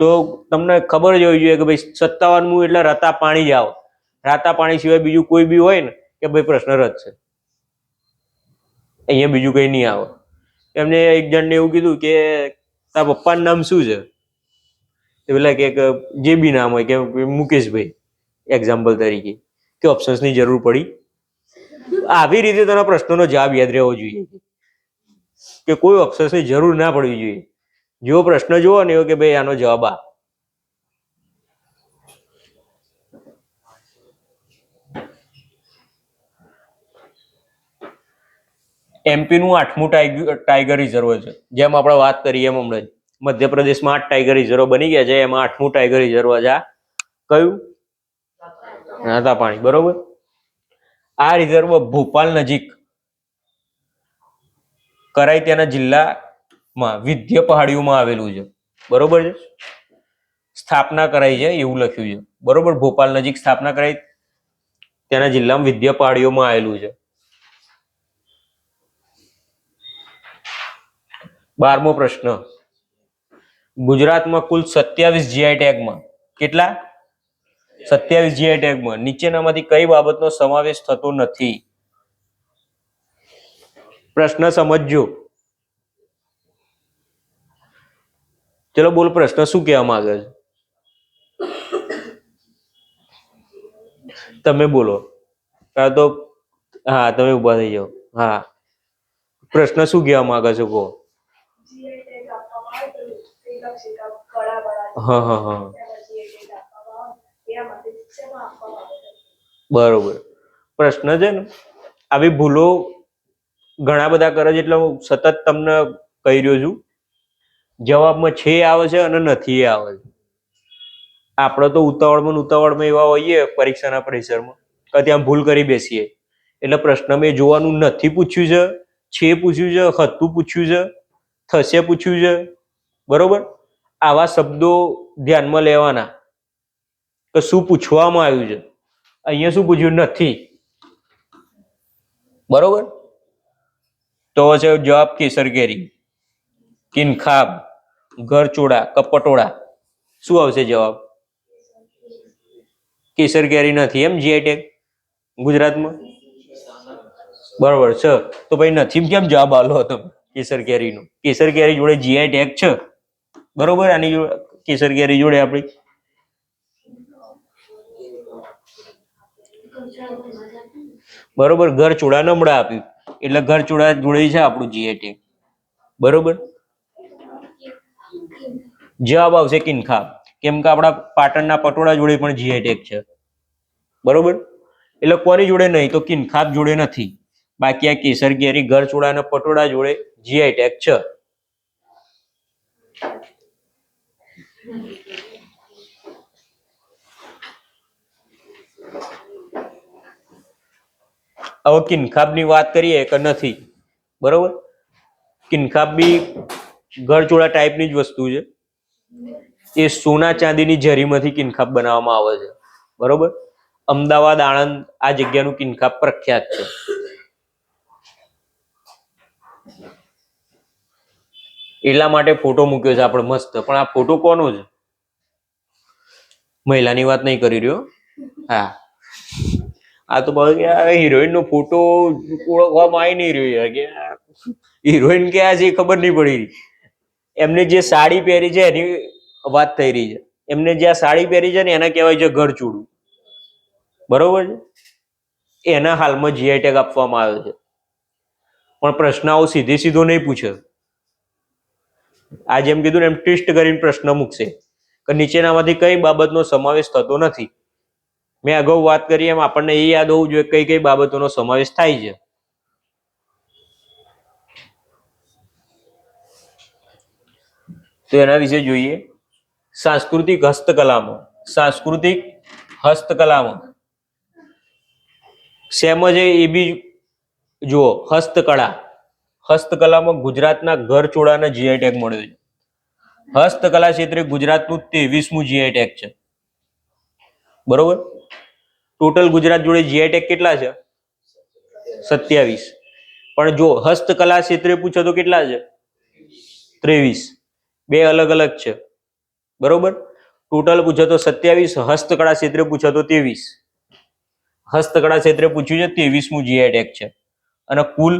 તો તમને ખબર જ હોવી જોઈએ કે ભાઈ 57મું એટલે રતા પાણી જ આવે. રાતા પાણી સિવાય બીજું કોઈ બી હોય ને કે ભાઈ પ્રશ્ન રદ છે, અહીંયા બીજું કઈ નહીં આવે. એમને એક જણને એવું કીધું કે તારા પપ્પાનું નામ શું છે? પેલા કે જે બી નામ હોય, કે મુકેશભાઈ એક્ઝામ્પલ તરીકે, કે ઓપ્શન્સની જરૂર પડી. આવી રીતે તેના પ્રશ્નોનો જવાબ યાદ રહેવો જોઈએ કે કોઈ ઓપ્શન્સની જરૂર ના પડવી જોઈએ. જેવો પ્રશ્ન જોવો ને એવો કે ભાઈ આનો જવાબ આ. એમપી નું 8મું ટાઈગર રિઝર્વ છે, જેમ આપણે વાત કરીએ એમ હમણાં જ. મધ્યપ્રદેશમાં 8 ટાઈગર રિઝર્વ બની ગયા છે, એમાં 8મું ટાઈગર રિઝર્વ છે આ કયું? રાતાપાણી. બરોબર. આ રિઝર્વ ભોપાલ નજીક કરાઈ ત્યાંના જિલ્લામાં વિંધ્ય પહાડીઓમાં આવેલું છે. બરોબર છે. સ્થાપના કરાઈ છે એવું લખ્યું છે. બરોબર. ભોપાલ નજીક સ્થાપના કરાઈ, ત્યાંના જિલ્લામાં વિંધ્ય પહાડીઓમાં આવેલું છે. 12મો પ્રશ્ન. ગુજરાતમાં કુલ 27 જીઆઈ ટેગમાં કેટલા? 27 જીઆઈ ટેગમાં નીચેનામાંથી કઈ બાબતનો સમાવેશ થતો નથી? પ્રશ્ન સમજજો. ચલો બોલ, પ્રશ્ન શું કહેવા માંગે છે? તમે બોલો. તો હા, તમે ઉભા થઈ જાઓ. હા, પ્રશ્ન શું કહેવા માંગે છે કહો. હા હા હા, બરોબર. પ્રશ્ન છે ને, આવી ભૂલો ઘણા બધા કરે છે, એટલે હું સતત તમને કહી રહ્યો છું. જવાબમાં છે આવે છે અને નથી આવે છે. આપણે તો ઉતાવળમાં એવા હોઈએ પરીક્ષાના પ્રેશરમાં કે ત્યાં ભૂલ કરી બેસીએ. એટલે પ્રશ્ન મેં જોવાનું નથી પૂછ્યું છે પૂછ્યું છે, હતું પૂછ્યું છે, થશે પૂછ્યું છે. બરોબર. આવા શબ્દો ધ્યાનમાં લેવાના કે શું પૂછવામાં આવ્યું છે. અહીંયા શું પૂછ્યું? નથી. બરોબર. તો છે જવાબ કેસર કેરી, કિનખાબ, ઘરચોડા, કપટોળા. શું આવશે જવાબ? કેસર કેરી નથી એમ જીઆઈ ટેગ ગુજરાતમાં? બરોબર છે. તો ભાઈ નથી કેમ જવાબ આલો હતો કેસર કેરીનો? કેસર કેરી જોડે જીઆઈ ટેગ છે. બરોબર. આની જોડે કેસર કેરી જોડે આપણી બરોબર ઘર ચોડા નમડા આપ્યું એટલે ઘર ચોડા જોડે છે આપણું જીઆઈ ટેગ. બરોબર. જવાબ આવશે કિનખાબ, કેમ કે આપણા પાટણના પટોળા જોડે પણ જીઆઈ ટેગ છે. બરોબર. એટલે કોની જોડે નહીં તો કિનખાબ જોડે નથી, બાકી આ કેસર કેરી ઘર ચોડા અને પટોળા જોડે જીઆઈ ટેગ છે. હવે કિનખાબ ની વાત કરીએ કે નથી. બરોબર. કિનખાબ બી ઘરચોળા ટાઈપની જ વસ્તુ છે. એ સોના ચાંદીની જરીમાંથી કિનખાબ બનાવવામાં આવે છે. બરોબર. અમદાવાદ આણંદ આ જગ્યાનું કિનખાબ પ્રખ્યાત છે. એટલા માટે ફોટો મૂક્યો છે આપણે મસ્ત, પણ આ ફોટો કોનો છે? મહિલાની વાત નહીં કરી રહ્યો. હા, આ તો હિરોઈન નો ફોટો ઓળખવામાં આવી નહીં રહ્યો યાર, કે હિરોઈન ક્યાં છે ખબર નહીં પડી. એમને જે સાડી પહેરી છે એની વાત થઈ રહી છે. એમને જે આ સાડી પહેરી છે ને એને કહેવાય છે ઘરચોળું. બરોબર છે. એના હાલમાં જીઆઈ ટેગ આપવામાં આવ્યો છે. પણ પ્રશ્ન આવો સીધે સીધો નહીં પૂછે. આ જેમ કીધું ને એમ ટ્વિસ્ટ કરીને પ્રશ્ન મૂકશે કે નીચેનામાંથી કઈ બાબતનો સમાવેશ થતો નથી. મેં અગાઉ વાત કરી એમ આપણને એ યાદ હોવું જોઈએ કઈ કઈ બાબતોનો સમાવેશ થાય છે. તો એના વિશે જોઈએ. સાંસ્કૃતિક હસ્તકલામાં શેમ છે એ બી જુઓ. હસ્તકલામાં ગુજરાતના ઘરચોળાને જીઆઈ ટેગ મળ્યો છે. હસ્તકલા ક્ષેત્રે ગુજરાતનું 23મું જીઆઈ ટેગ છે. બરોબર. ટોટલ ગુજરાત જોડે જીઆઈ ટેગ કેટલા છે? 27. પણ જો હસ્તકલા ક્ષેત્રે પૂછો તો કેટલા છે? 23. બે અલગ અલગ છે. બરોબર. ટોટલ પૂછો તો 27, હસ્તકળા ક્ષેત્રે પૂછો તો 23. હસ્તકળા ક્ષેત્રે પૂછ્યું છે 23મું જીઆઈ ટેગ છે અને કુલ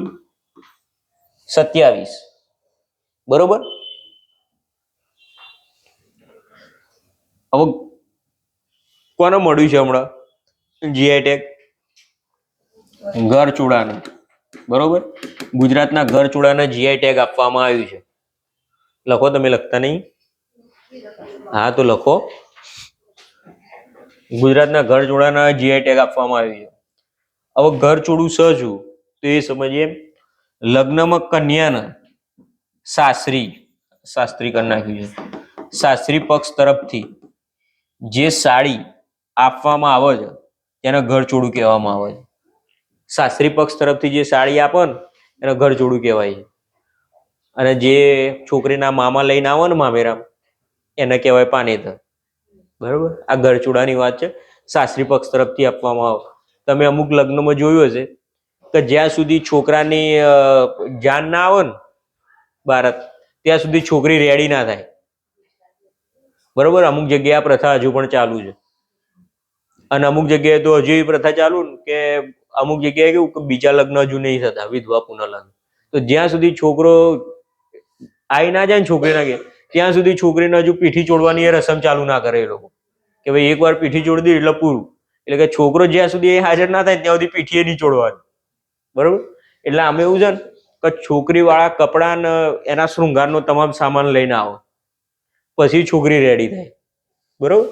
27. બરોબર. હવે કોને મળ્યું છે હમણાં જીઆઈ ટેગ? ઘરચોળાનું. બરોબર. ગુજરાતના ઘરચોળાને જીઆઈ ટેગ આપવામાં આવ્યું છે. લખો, તમે લખતા નહીં? હા તો લખો. ગુજરાતના ઘરચોળાના જીઆઈ ટેગ આપવામાં આવ્યું છે. હવે ઘરચોળું શું તો એ સમજીએ. લગ્નમાં કન્યાના શાસ્ત્રી કરી નાખ્યું છે. શાસ્ત્રી પક્ષ તરફથી જે સાડી આપવામાં આવે છે તેને ઘરચોળું કહેવામાં આવે છે. શાસ્ત્રી પક્ષ તરફથી જે સાડી આપે ને એને ઘરચોળું કહેવાય છે. અને જે છોકરીના મામા લઈને આવે ને મામેરામ એને કહેવાય પાનેતર. બરોબર. આ ઘરચોળાની વાત છે. શાસ્ત્રી પક્ષ તરફથી આપવામાં આવે. તમે અમુક લગ્નમાં જોયું હશે કે જ્યાં સુધી છોકરાની જાન ના આવે ને ભારત ત્યાં સુધી છોકરી રેડી ના થાય. બરોબર. અમુક જગ્યાએ આ પ્રથા હજુ પણ ચાલુ છે. અને અમુક જગ્યાએ તો હજુ એ પ્રથા ચાલુ ને કે અમુક જગ્યાએ કેવું કે બીજા લગ્ન હજુ નહીં થતા, વિધવા પુનઃ લગ્ન. તો જ્યાં સુધી છોકરો આવી ના જાય ને છોકરીના ઘેર ત્યાં સુધી છોકરીને હજુ પીઠી ચોડવાની એ રસમ ચાલુ ના કરે એ લોકો, કે ભાઈ એકવાર પીઠી ચોડી દી એટલે પૂરું. એટલે કે છોકરો જ્યાં સુધી એ હાજર ના થાય ત્યાં સુધી પીઠી નહીં ચોડવાની. બરોબર. એટલે આમે એવું છે ને કે છોકરી વાળા કપડા ને એના શૃંગારનો તમામ સામાન લઈને આવો પછી છોકરી રેડી થાય. બરોબર.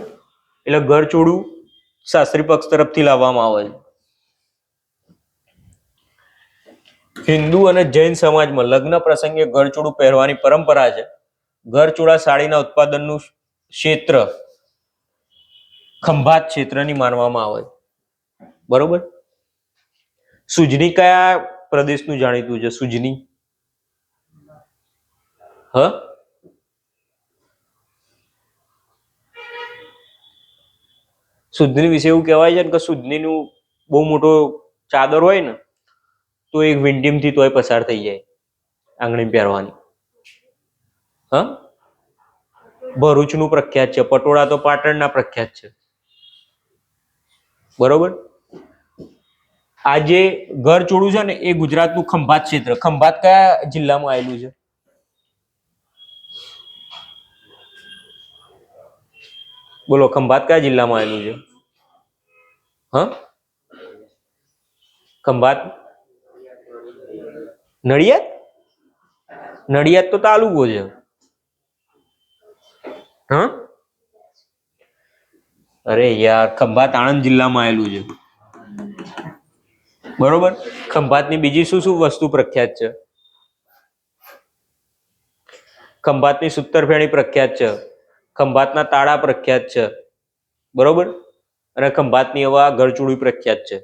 એટલે ઘરચોળું શાસ્ત્રી પક્ષ તરફથી લાવવામાં આવે છે. હિન્દુ અને જૈન સમાજમાં લગ્ન પ્રસંગે ઘરચોળું પહેરવાની પરંપરા છે. ઘરચોળા સાડીના ઉત્પાદનનું ક્ષેત્ર ખંભાત ક્ષેત્રની માનવામાં આવે છે. બરોબર. સુજની કયા પ્રદેશનું જાણીતું છે? સુજની સુજની વિશે એવું કહેવાય છે કે સુજનીનું બહુ મોટો ચાદર હોય ને તો એક વિંટીમ થી તોય પસાર થઈ જાય આંગળી પહેરવાની. ભરૂચનું પ્રખ્યાત છે. પટોળા તો પાટણના પ્રખ્યાત છે. બરોબર. આ જે ઘરચોળું છે ને એ ગુજરાતનું ખંભાત ક્ષેત્ર. ખંભાત કયા જિલ્લામાં આવેલું છે? બોલો, ખંભાત કયા જિલ્લામાં આવેલું છે? હા, ખંભાત નડિયાદ? નડિયાદ તો તાલુકો છે. હા, અરે યાર, ખંભાત આણંદ જિલ્લામાં આવેલું છે. બરોબર. ખંભાતની બીજી શું શું વસ્તુ પ્રખ્યાત છે? ખંભાતની સૂતરફેણી પ્રખ્યાત છે, ખંભાતના તાળા પ્રખ્યાત છે, બરોબર. અને ખંભાતની હવા ગળચૂડી પ્રખ્યાત છે.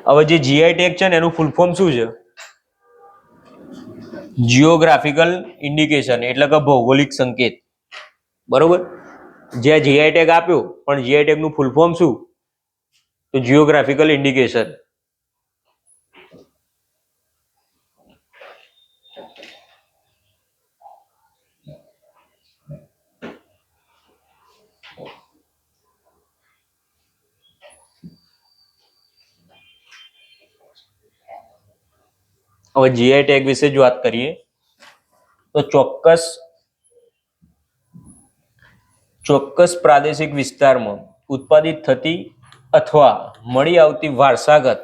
હવે જે જીઆઈ ટેગ છે ને એનું ફૂલ ફોર્મ શું છે? જીઓગ્રાફિકલ ઇન્ડિકેશન, એટલે કે ભૌગોલિક સંકેત. બરોબર. જ્યાં જીઆઈ ટેગ આપ્યો, પણ જીઆઈ ટેગ નું ફૂલ ફોર્મ શું? તો જીઓગ્રાફિકલ ઇન્ડિકેશન. હવે જીઆઈ ટેગ વિશે જ વાત કરીએ તો ચોક્કસ પ્રાદેશિક વિસ્તારમાં ઉત્પાદિત થતી અથવા મળી આવતી વારસાગત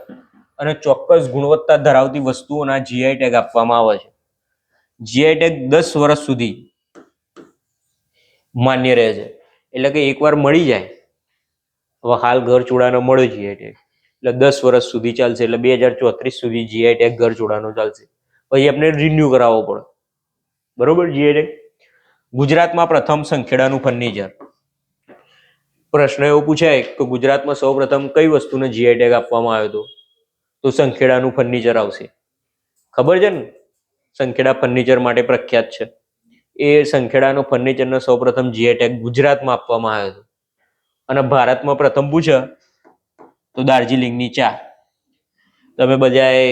અને ચોક્કસ ગુણવત્તા ધરાવતી વસ્તુઓના જીઆઈ ટેગ આપવામાં આવે છે. જીઆઈ ટેગ 10 વર્ષ સુધી માન્ય રહે છે. એટલે કે એકવાર મળી જાય, હવે હાલ ઘર ચોડાનો મળે જીઆઈ ટેગ, એટલે 10 વર્ષ સુધી ચાલશે. એટલે 2034 સુધી જીઆઈ ટેગ ઘર ચોડાનો ચાલશે. પછી આપણે રિન્યુ કરાવવો પડે. બરોબર. GI tag. ગુજરાતમાં પ્રથમ સંખેડાનું ફર્નિચર. પ્રશ્ન એવો પૂછાય કે ગુજરાતમાં સૌ પ્રથમ કઈ વસ્તુને જીઆઈ ટેગ આપવામાં આવ્યો હતો? તો સંખેડાનું ફર્નિચર આવશે. ખબર છે ને, સંખેડા ફર્નિચર માટે પ્રખ્યાત છે. એ સંખેડાનો ફર્નિચરનો સૌ પ્રથમ જીઆઈ ટેગ ગુજરાતમાં આપવામાં આવ્યો હતો. અને ભારતમાં પ્રથમ પૂછે તો દાર્જિલિંગની ચા. તમે બધાએ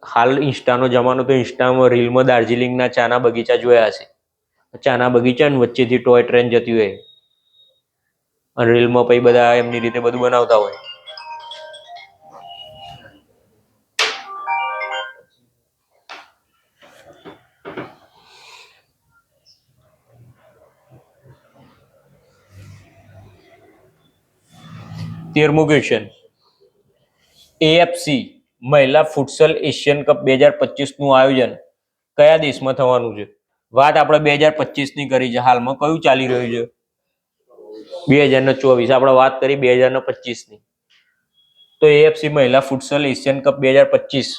હાલ ઇન્સ્ટાનો જમાનો, તો ઇન્સ્ટામાં રીલમાં દાર્જિલિંગના ચાના બગીચા જોયા હશે. ચાના બગીચા ને વચ્ચેથી ટોય ટ્રેન જતી હોય, અને રીલમાં પછી બધા એમની રીતે બધું બનાવતા હોય. તેરમું ક્વેશ્ચન, એએફસી મહિલા ફુટસલ એશિયન કપ 2025 નું આયોજન કયા દેશમાં થવાનું છે? વાત આપણે 2025 ની કરી છે, હાલમાં કયું ચાલી રહ્યું છે? 2024. આપણે વાત કરી 2025 ની. તો એએફસી મહિલા ફુટસલ એશિયન કપ 2025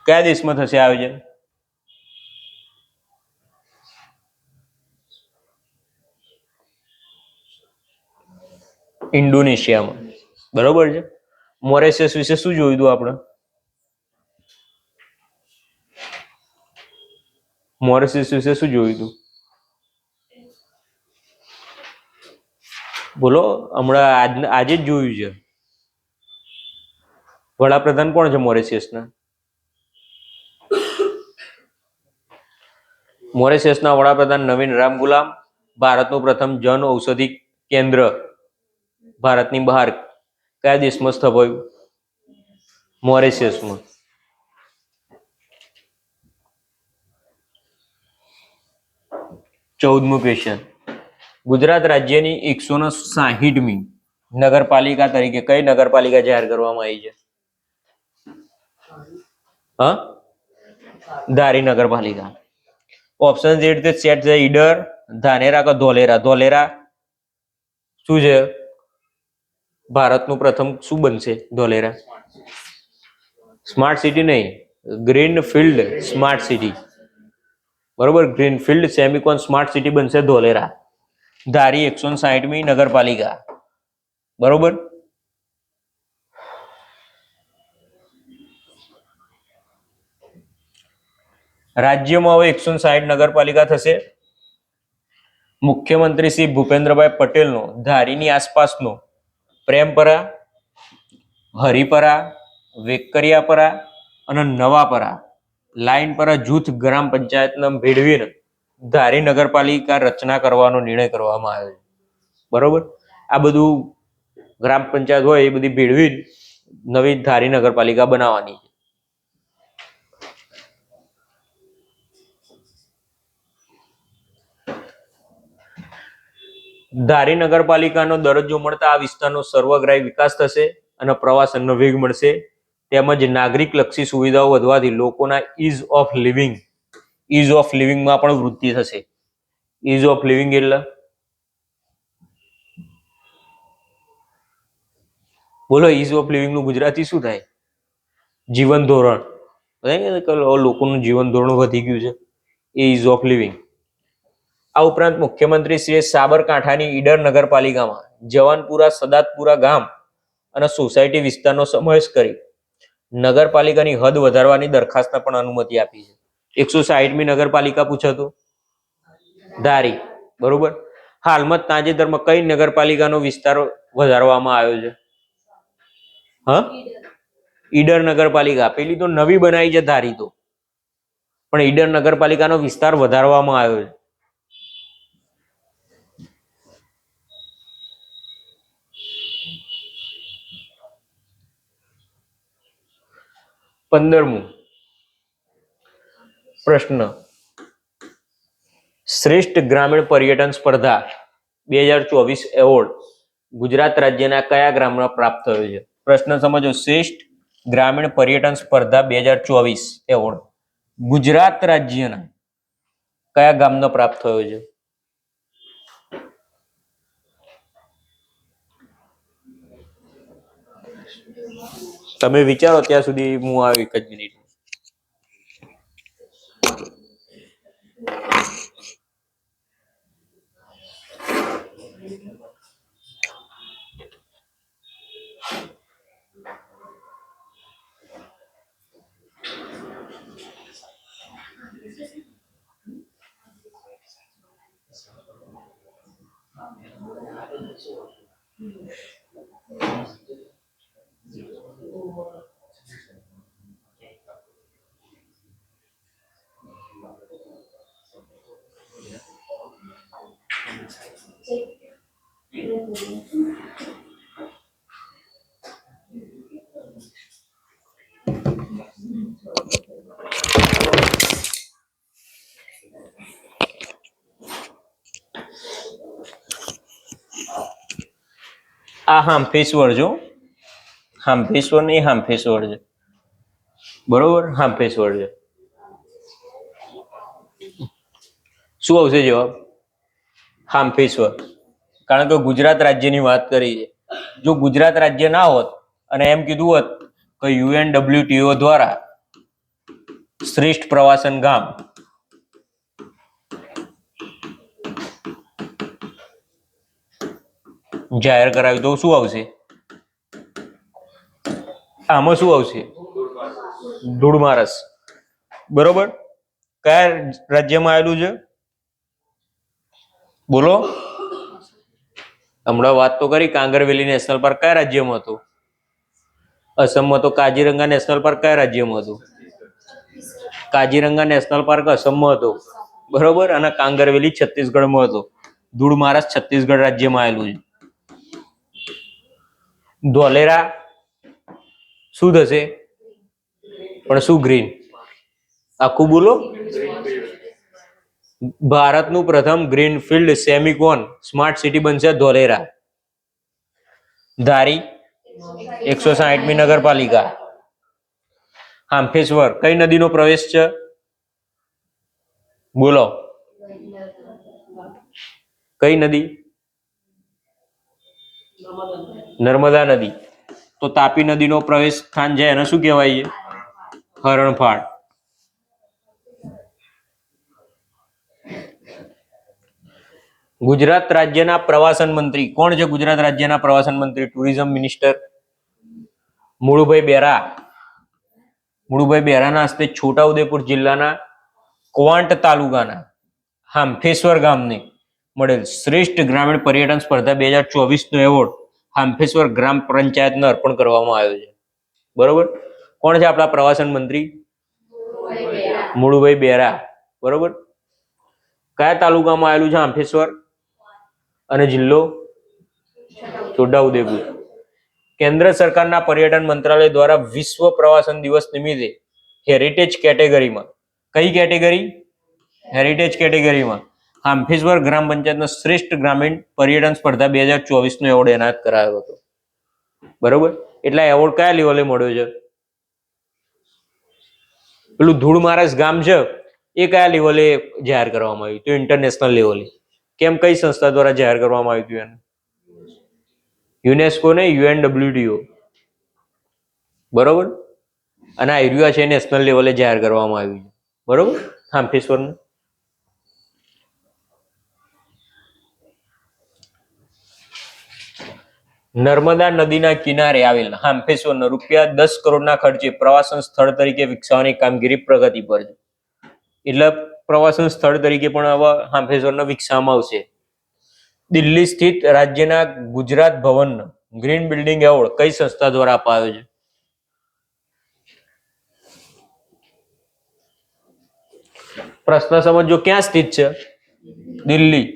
કયા દેશમાં થશે આયોજન? ઇન્ડોનેશિયામાં. બરોબર છે. મોરેશિયસ વિશે શું જોયું હતું આપણે? મોરેશિયસ વિશે શું જોયું હતું? બોલો, હમણાં આજે જ જોયું છે. વડાપ્રધાન કોણ છે મોરેશિયસના? મોરેશિયસના વડાપ્રધાન નવીન રામગુલામ. ભારતનું પ્રથમ જન ઔષધિ કેન્દ્ર ભારતની બહાર કયા દેશમાં સ્થપાયું? મોરેશિયસમાં. ચૌદમું ક્વેશ્ચન, ગુજરાત રાજ્યની 160મી નગરપાલિકા તરીકે કઈ નગરપાલિકા જાહેર કરવામાં આવી છે? હા, ધારી નગરપાલિકા. ઓપ્શન જે રીતે સેટ છે, ઈડર, ધાનેરા કે ધોલેરા. ધોલેરા શું છે? ભારતનું પ્રથમ શું બનશે? ધોલેરા સ્માર્ટ સિટી નહીં, ગ્રીન ફિલ્ડ સ્માર્ટ સિટી. બરોબર. ગ્રીનફિલ્ડ સેમિકોન સ્માર્ટ સિટી બનશે ધોલેરા. ધારી 160મી નગરપાલિકા. બરોબર. રાજ્યમાં હવે 160 નગરપાલિકા થશે. મુખ્યમંત્રી શ્રી ભૂપેન્દ્રભાઈ પટેલનો ધારીની આસપાસનો પ્રેમપરા, હરિપરા, વેકરિયાપરા અને નવાપરા લાઈનપરા જૂથ ગ્રામ પંચાયતના ભેળવીને ધારી નગરપાલિકા રચના કરવાનો નિર્ણય કરવામાં આવ્યો છે. બરોબર. આ બધું ગ્રામ પંચાયત હોય એ બધી ભેળવી નવી ધારી નગરપાલિકા બનાવવાની છે. ધારી નગરપાલિકાનો દરજ્જો મળતા આ વિસ્તારનો સર્વગ્રાહી વિકાસ થશે અને પ્રવાસનનો વેગ મળશે, તેમજ નાગરિક લક્ષી સુવિધાઓ વધવાથી લોકોના ઇઝ ઓફ લિવિંગમાં પણ વૃદ્ધિ થશે. ઇઝ ઓફ લિવિંગ એટલે બોલો, ઇઝ ઓફ લિવિંગ નું ગુજરાતી શું થાય? જીવન ધોરણ. લોકોનું જીવન ધોરણ વધી ગયું છે, એ ઇઝ ઓફ લિવિંગ. આ ઉપરાંત મુખ્યમંત્રી શ્રી સાબરકાંઠાની ઈડર નગરપાલિકામાં જવાનપુરા, સદાતપુરા ગામ અને સોસાયટી વિસ્તારનો સમાવેશ કરી નગરપાલિકાની હદ વધારવાની દરખાસ્તને પણ અનુમતિ આપી છે. 160મી નગરપાલિકા પૂછાતું ધારી, બરોબર. હાલમાં તાજેતરમાં કઈ નગરપાલિકાનો વિસ્તાર વધારવામાં આવ્યો છે? ઈડર નગરપાલિકા. પેલી તો નવી બનાવી છે ધારી તો, પણ ઈડર નગરપાલિકાનો વિસ્તાર વધારવામાં આવ્યો છે. પંદરમું પ્રશ્ન, શ્રેષ્ઠ ગ્રામીણ પર્યટન સ્પર્ધા 2024 એવોર્ડ ગુજરાત રાજ્યના કયા ગામને પ્રાપ્ત થયો છે? પ્રશ્ન સમજો. શ્રેષ્ઠ ગ્રામીણ પર્યટન સ્પર્ધા 2024 એવોર્ડ ગુજરાત રાજ્યના કયા ગામને પ્રાપ્ત થયો છે? તમે વિચારો ત્યાં સુધી હું આ એક જ મિનિટ. આ હામ્ફેશ્વર જો, હામ્ફેશ્વર નહીં, હામ્ફેશ્વર છે, બરોબર. હામ્ફેશ્વર છે. શું આવશે જવાબ? હામ્ફેશ્વર. કારણ કે ગુજરાત રાજ્યની વાત કરી છે. જો ગુજરાત રાજ્ય ના હોત અને એમ કીધું હોત કે UNWTO દ્વારા શ્રેષ્ઠ પ્રવાસન ગામ જાહેર કરાવ્યું તો શું આવશે? આમાં શું આવશે? ધૂળમારસ. બરોબર. કયા રાજ્યમાં આવેલું છે? બોલો. હમણાં વાત તો કરી. કાંગરવેલી નેશનલ પાર્ક કયા રાજ્યમાં હતું? અસમમાં. તો કાજીરંગા નેશનલ પાર્ક કયા રાજ્યમાં હતું? કાજીરંગા નેશનલ પાર્ક અસમમાં હતો, બરોબર. અને કાંગરવેલી છત્તીસગઢમાં હતો. ધૂળમારસ છત્તીસગઢ રાજ્યમાં આવેલું છે. ધોલેરા શું થશે? પણ શું ગ્રીન? આખું બોલો. ભારતનું પ્રથમ ગ્રીનફિલ્ડ સેમિકોન સ્માર્ટ સિટી બનશે ધોલેરા. ધારી 160મી નગરપાલિકા. હામ્ફેશ્વર કઈ નદીનો પ્રવેશ છે? બોલો. કઈ નદી? નર્મદા નદી. તો તાપી નદીનો પ્રવેશ સ્થાન છે એને શું કહેવાય છે? હરણફાળ. ગુજરાત રાજ્યના પ્રવાસન મંત્રી કોણ છે? ગુજરાત રાજ્યના પ્રવાસન મંત્રી, ટુરિઝમ મિનિસ્ટર મુળુભાઈ બેરા. મુળુભાઈ બેરાના હસ્તે છોટાઉદેપુર જિલ્લાના ક્વાંટ તાલુકાના હામ્ફેશ્વર ગામને મળેલ શ્રેષ્ઠ ગ્રામીણ પર્યટન સ્પર્ધા 2024 નો એવોર્ડ હામ્ફેશ્વર ગ્રામ પંચાયતને અર્પણ કરવામાં આવ્યો છે. બરોબર. કોણ છે આપણા પ્રવાસન મંત્રી? મુળુભાઈ બેરા. બરોબર. કયા તાલુકામાં આવેલું છે હામ્ફેશ્વર? અને જિલ્લો છોટાઉદેપુર. કેન્દ્ર સરકારના પર્યટન મંત્રાલય દ્વારા વિશ્વ પ્રવાસન દિવસ નિમિત્તે હેરિટેજ કેટેગરીમાં, કઈ કેટેગરી? હેરિટેજ કેટેગરીમાં હાંફેશ્વર ગ્રામ પંચાયતનો શ્રેષ્ઠ ગ્રામીણ પર્યટન સ્પર્ધા 2024 નો એવોર્ડ એનાયત કરાયો હતો. બરોબર, એટલે એવોર્ડ કયા લેવલે મળ્યો છે? પેલું ધૂળ મારસ ગામ છે એ કયા લેવલે જાહેર કરવામાં આવ્યું? તો ઇન્ટરનેશનલ લેવલે. કેમ, કઈ સંસ્થા દ્વારા જાહેર કરવામાં આવ્યું હતું એને? યુનેસ્કો ને UNWTO. બરોબર, અને આ એરિયા છે નેશનલ લેવલે જાહેર કરવામાં આવ્યું છે. બરોબર, હાંફેશ્વરનું. નર્મદા નદીના કિનારે આવેલ હાંફેશ્વરનો ₹10 કરોડના ખર્ચે પ્રવાસન સ્થળ તરીકે વિકસાવવાની કામગીરી પ્રગતિ પર છે. એટલે પ્રવાસન સ્થળ તરીકે પણ હવે હાંફેશ્વરને વિકસાવવામાં આવશે. દિલ્હી સ્થિત રાજ્યના Gujarat Bhavan green building award કઈ સંસ્થા દ્વારા અપાયો છે? પ્રશ્ન સમજો, ક્યાં સ્થિત છે? દિલ્હી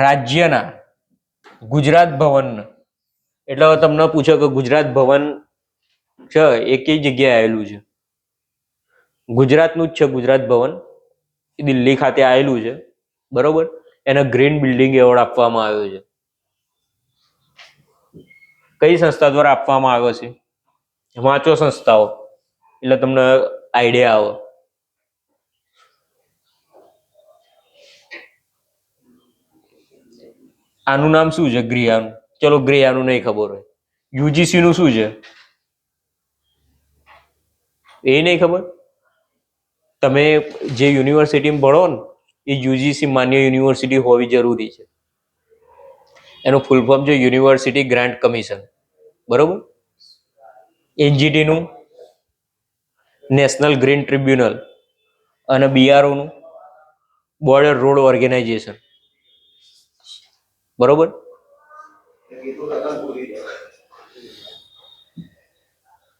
રાજ્યના ગુજરાત ભવન. એટલે હવે તમને પૂછો કે ગુજરાત ભવન છે એ કઈ જગ્યાએ આવેલું છે? ગુજરાતનું જ છે ગુજરાત ભવન, એ દિલ્હી ખાતે આવેલું છે. બરોબર, એને ગ્રીન બિલ્ડિંગ એવોર્ડ આપવામાં આવ્યો છે. કઈ સંસ્થા દ્વારા આપવામાં આવ્યો છે? વાંચો સંસ્થાઓ એટલે તમને આઈડિયા આવે. આનું નામ શું છે? ગ્રિયાનું. ચલો, ગ્રિયાનું નહીં ખબર હોય. યુજીસી નું શું છે એ નહીં ખબર? તમે જે યુનિવર્સિટીમાં ભણો ને એ યુજીસી માન્ય યુનિવર્સિટી હોવી જરૂરી છે. એનું ફૂલ ફોર્મ છે યુનિવર્સિટી ગ્રાન્ટ કમિશન. બરોબર. એનજીટી નું નેશનલ ગ્રીન ટ્રિબ્યુનલ, અને BRO નું બોર્ડર રોડ ઓર્ગેનાઇઝેશન. બરોબર.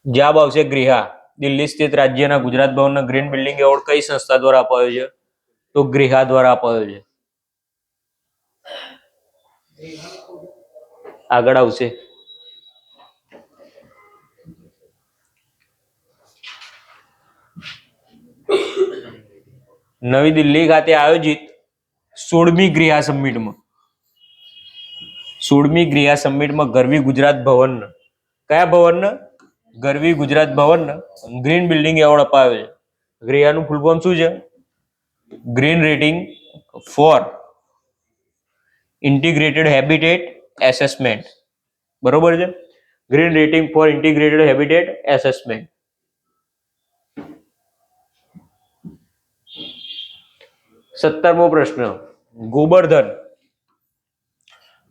જવાબ આવશે ગ્રિહા. દિલ્હી સ્થિત રાજ્યના ગુજરાત ભવનના ગ્રીન બિલ્ડિંગ એવોર્ડ કઈ સંસ્થા દ્વારા અપાયો છે? તો ગ્રિહા દ્વારા અપાયો છે. આગળ આવશે. નવી દિલ્હી ખાતે આયોજિત 16મી ગ્રિહા સમિટમાં ગરવી ગુજરાત ભવન, કયા ભવન? Garvi Gujarat Bhavan green building award અપાયો છે. ગ્રિહાનું ફૂલ ફોર્મ શું છે? Green rating for integrated habitat assessment. બરોબર છે, green rating for integrated habitat assessment. સત્તરમો પ્રશ્ન,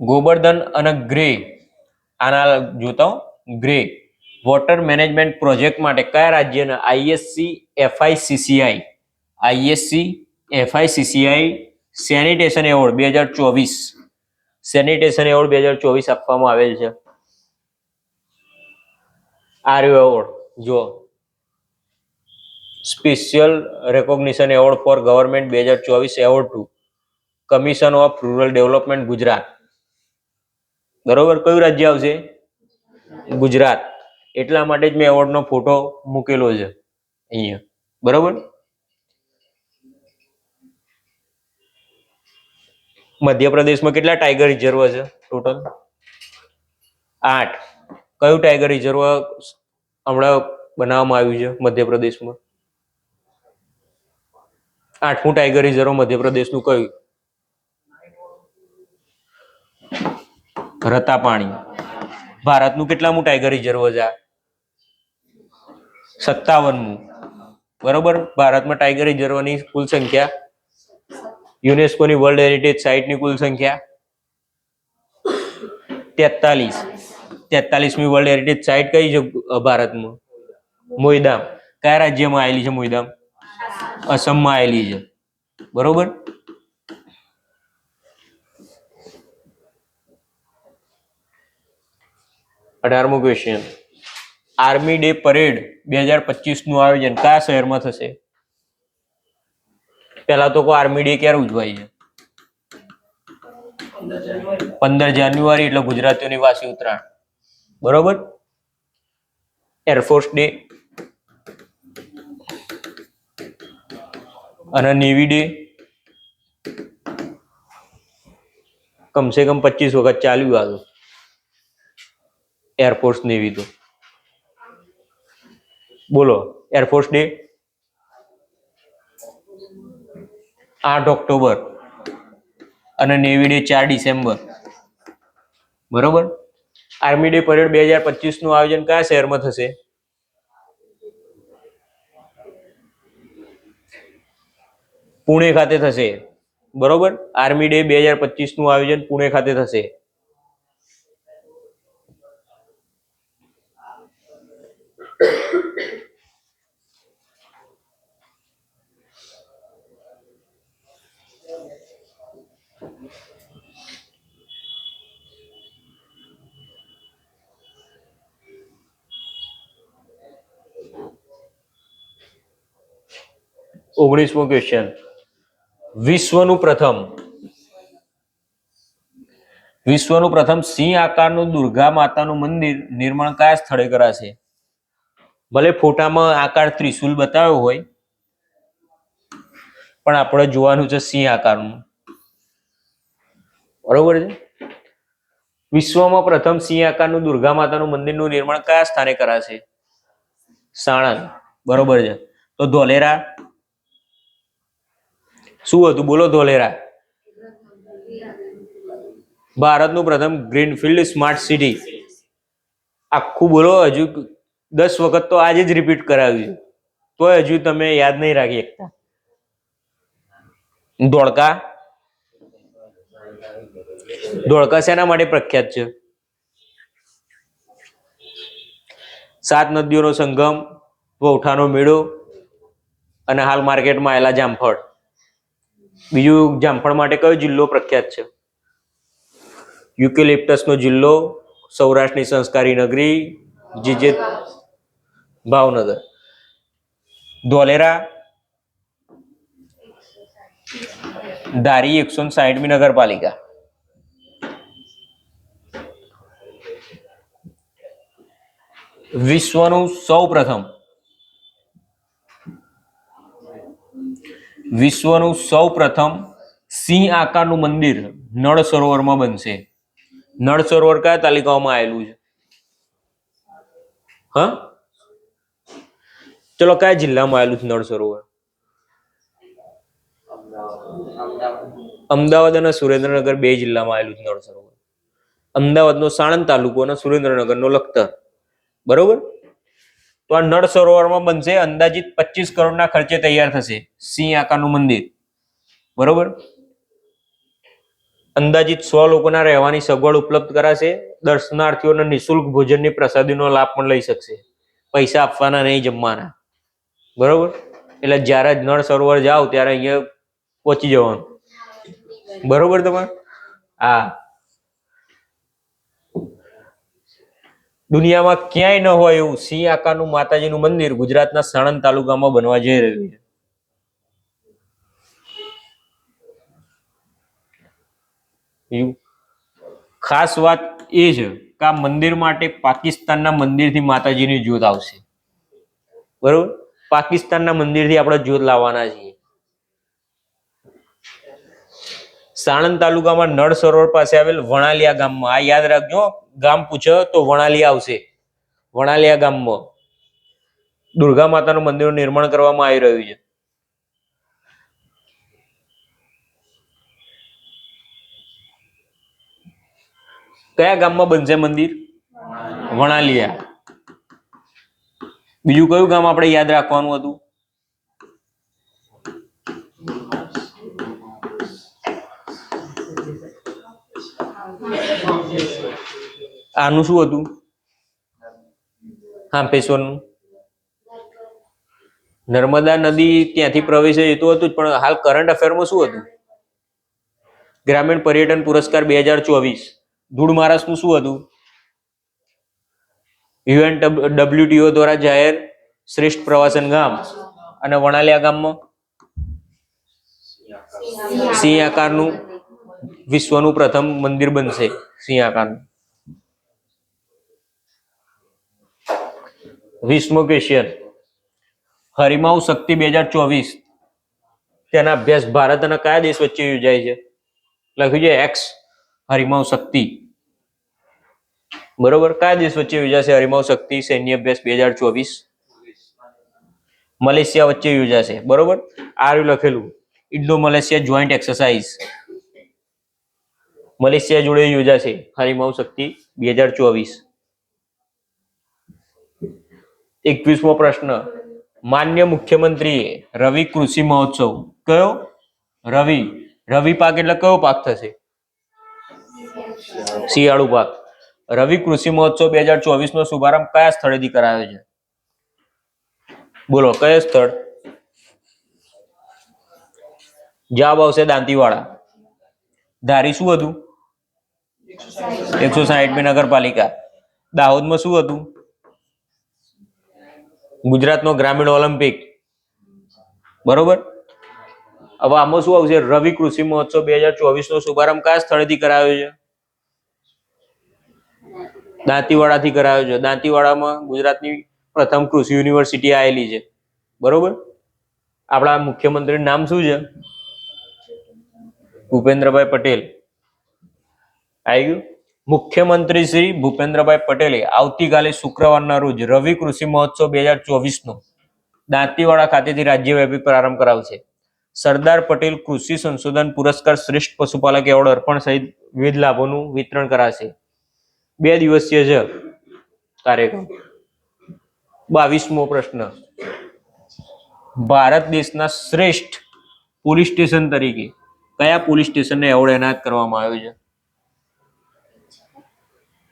ગોબર્ધન અને ગ્રે, આના જોતા ગ્રે વોટર મેનેજમેન્ટ પ્રોજેક્ટ માટે કયા રાજ્યના ISC/FICCI સેનિટેશન એવોર્ડ 2024 આપવામાં આવેલ છે? આર્યો એવોર્ડ જો special recognition award for government 2024 award to commission of rural development Gujarat. બરોબર, કયું રાજ્ય આવશે? ગુજરાત. એટલા માટે જ મેં એવોર્ડનો ફોટો મૂકેલો છે અહીંયા. બરોબર. મધ્યપ્રદેશમાં કેટલા ટાઈગર રિઝર્વ છે ટોટલ? 8. કયું ટાઈગર રિઝર્વ હમણાં બનાવવામાં આવ્યું છે મધ્યપ્રદેશમાં? 8મું ટાઈગર રિઝર્વ મધ્યપ્રદેશનું કયું? રતાપાણી. ભારતનું કેટલામું ટાઈગર રિઝર્વ છે? 57મું. બરોબર. ભારતમાં ટાઈગર રિઝર્વની કુલ સંખ્યા, યુનેસ્કોની વર્લ્ડ હેરિટેજ સાઇટની કુલ સંખ્યા 43. 43મી વર્લ્ડ હેરિટેજ સાઇટ કઈ છે ભારતમાં? મોઈદામ. કયા રાજ્યમાં આવેલી છે મોઈદામ? અસમમાં આવેલી છે. બરોબર. અઢારમો ક્વેશ્ચન, આર્મી ડે પરેડ 2025 નું આયોજન કયા શહેરમાં થશે? પહેલા તો આર્મી ડે ક્યારે ઉજવાય છે? 15 જાન્યુઆરી, એટલે ગુજરાતીઓની વાસી ઉત્તરાયણ. બરોબર. એરફોર્સ ડે અને નેવી ડે કમસે કમ 25 વખત ચાલ્યું આ તો એરફોર્સ નેવી તો. બોલો, એરફોર્સ ડે 8 ઓક્ટોબર અને નેવી ડે 4 ડિસેમ્બર. બરોબર. આર્મી ડે પરેડ 2025 નું આયોજન કયા શહેરમાં થશે? પુણે ખાતે થશે. બરોબર. આર્મી ડે 2025 નું આયોજન પુણે ખાતે થશે. ઓગણીસમો ક્વેશ્ચન. વિશ્વનું પ્રથમ સિંહ આકારનું દુર્ગા માતાનું મંદિર નિર્માણ કયા સ્થળે કરાશે? ભલે ફોટામાં આકાર ત્રિશુલ બતાવ્યો હોય, પણ આપણે જોવાનું છે સિંહ આકારનું. બરોબર છે. વિશ્વમાં પ્રથમ સિંહ આકારનું દુર્ગા માતાનું મંદિરનું નિર્માણ કયા સ્થાને કરાશે? સાણંદ. બરોબર છે. તો ધોલેરા શું હતું? બોલો. ધોલેરા ભારતનું પ્રથમ ગ્રીનફિલ્ડ સ્માર્ટ સિટી. આખું બોલો. હજુ 10 વખત તો આજે જ રિપીટ કરાવ્યું છે, તો હજુ તમે યાદ નહીં રાખી શકતા. ધોળકા શેના માટે પ્રખ્યાત છે? 7 નદીઓનો સંગમ, વૌઠાનો મેળો અને હાલ માર્કેટમાં આવેલા જામફળ. બીજું, જામફળ માટે કયો જિલ્લો પ્રખ્યાત છે? યુકેલિપ્ટસનો જિલ્લો, સૌરાષ્ટ્રની સંસ્કારી નગરી, જીજે ભાવનગર. ધોલેરા ધારી 160મી નગરપાલિકા. વિશ્વનું સૌ પ્રથમ સિંહ આકારનું મંદિર નળ સરોવરમાં બનશે. નળ સરોવર કયા તાલુકામાં આવેલું છે? હા, ચલો, કયા જિલ્લામાં આવેલું છે નળ સરોવર? અમદાવાદ અને સુરેન્દ્રનગર 2 જિલ્લામાં આવેલું છે નળ સરોવર. અમદાવાદનો સાણંદ તાલુકો અને સુરેન્દ્રનગરનો લખતર. બરોબર. તો આ નળ સરોવરમાં બનશે. અંદાજિત 25 કરોડના ખર્ચે તૈયાર થશે સિંહ આકારનું મંદિર. બરોબર. અંદાજિત 100 લોકોના રહેવાની સગવડ ઉપલબ્ધ કરાશે. દર્શનાર્થીઓને નિઃશુલ્ક ભોજનની પ્રસાદીનો લાભ પણ લઈ શકશે. પૈસા આપવાના નહીં, જમવાના. બરોબર. એટલે જ્યારે જ નળ સરોવર જાઓ ત્યારે અહીંયા પહોંચી જવાનું. બરોબર તમારે? હા. દુનિયામાં ક્યાંય ન હોય એવું સિંહ આકારનું માતાજીનું મંદિર ગુજરાતના સાણંદ તાલુકામાં બનવા જઈ રહ્યું છે. ખાસ વાત એ છે કે આ મંદિર માટે પાકિસ્તાનના મંદિરથી માતાજીની જ્યોત આવશે. બરોબર. પાકિસ્તાનના મંદિરથી આપણે જ્યોત લાવવાના છીએ. સાણંદ તાલુકામાં નળ સરોવર પાસે આવેલ વણાલિયા ગામમાં, આ યાદ રાખજો, ગામ પૂછો તો વણાલિયા આવશે. વણાલિયા ગામમાં દુર્ગા માતાનું મંદિરનું નિર્માણ કરવામાં આવી રહ્યું છે. કયા ગામમાં બનશે મંદિર? વણાલિયા. બીજું કયું ગામ આપણે યાદ રાખવાનું હતું? આનું શું હતું? હાંપેશ્વરનું. નર્મદા નદી ત્યાંથી પ્રવેશે એ તો હતું જ, પણ હાલ કરંટ અફેરમાં શું હતું? ગ્રામીણ પર્યટન પુરસ્કાર 2024. ધૂળ મહારાષ્ટ્રનું શું હતું? UNWTO દ્વારા જાહેર શ્રેષ્ઠ પ્રવાસન ગામ. અને વણાલિયા ગામમાં સિંહ આકારનું વિશ્વનું પ્રથમ મંદિર બનશે. સિંહ આકારનું. 20મો ક્વેશ્ચન. હરિમાઉ શક્તિ 2024 તેના અભ્યાસ ભારત અને કયા દેશ વચ્ચે યોજાય છે? લખ્યું છે એક્સ. હરિમાઉ શક્તિ, બરોબર. કયા દેશ વચ્ચે યોજાશે હરિમાઉ શક્તિ સૈન્ય અભ્યાસ 2024? મલેશિયા વચ્ચે યોજાશે, બરોબર. આ લખેલું Indo Malaysia joint exercise, Malaysia જોડે યોજાશે હરિમાઉ શક્તિ 2024. 21મો પ્રશ્ન, માન્ય મુખ્યમંત્રીએ રવિ કૃષિ મહોત્સવ, કયો રવિ, રવિ પાક એટલે કયો પાક થશે? શિયાળુ પાક. રવિ કૃષિ મહોત્સવ 2024 નો શુભારંભ કયા સ્થળેથી કરાયો છે? બોલો કયા સ્થળ? જવાબ આવશે દાંતીવાડા. ધારી શું હતું? 160મી નગરપાલિકા. દાહોદમાં શું હતું? ગુજરાતનો ગ્રામીણ ઓલિમ્પિક, બરોબર. હવે આમાં શું આવશે? રવિ કૃષિ મહોત્સવ 2024 નો શુભારંભ કયા સ્થળેથી કરાયો છે? દાંતીવાડાથી કરાયો છે. દાંતીવાડામાં ગુજરાતની પ્રથમ કૃષિ યુનિવર્સિટી આવેલી છે, બરોબર. આપણા મુખ્યમંત્રીનું નામ શું છે? ભૂપેન્દ્રભાઈ પટેલ. આવી ગયું. મુખ્યમંત્રી શ્રી ભૂપેન્દ્રભાઈ પટેલે આવતીકાલે શુક્રવારના રોજ રવિ કૃષિ મહોત્સવ 2024 નો દાંતીવાડા ખાતેથી રાજ્યવ્યાપી પ્રારંભ કરાવશે. સરદાર પટેલ કૃષિ સંશોધન પુરસ્કાર, શ્રેષ્ઠ પશુપાલક એવોર્ડ અર્પણ સહિત વિવિધ લાભોનું વિતરણ કરાશે. 2 દિવસીય છે કાર્યક્રમ. 22મો પ્રશ્ન, ભારત દેશના શ્રેષ્ઠ પોલીસ સ્ટેશન તરીકે કયા પોલીસ સ્ટેશનને એવોર્ડ એનાયત કરવામાં આવ્યો છે?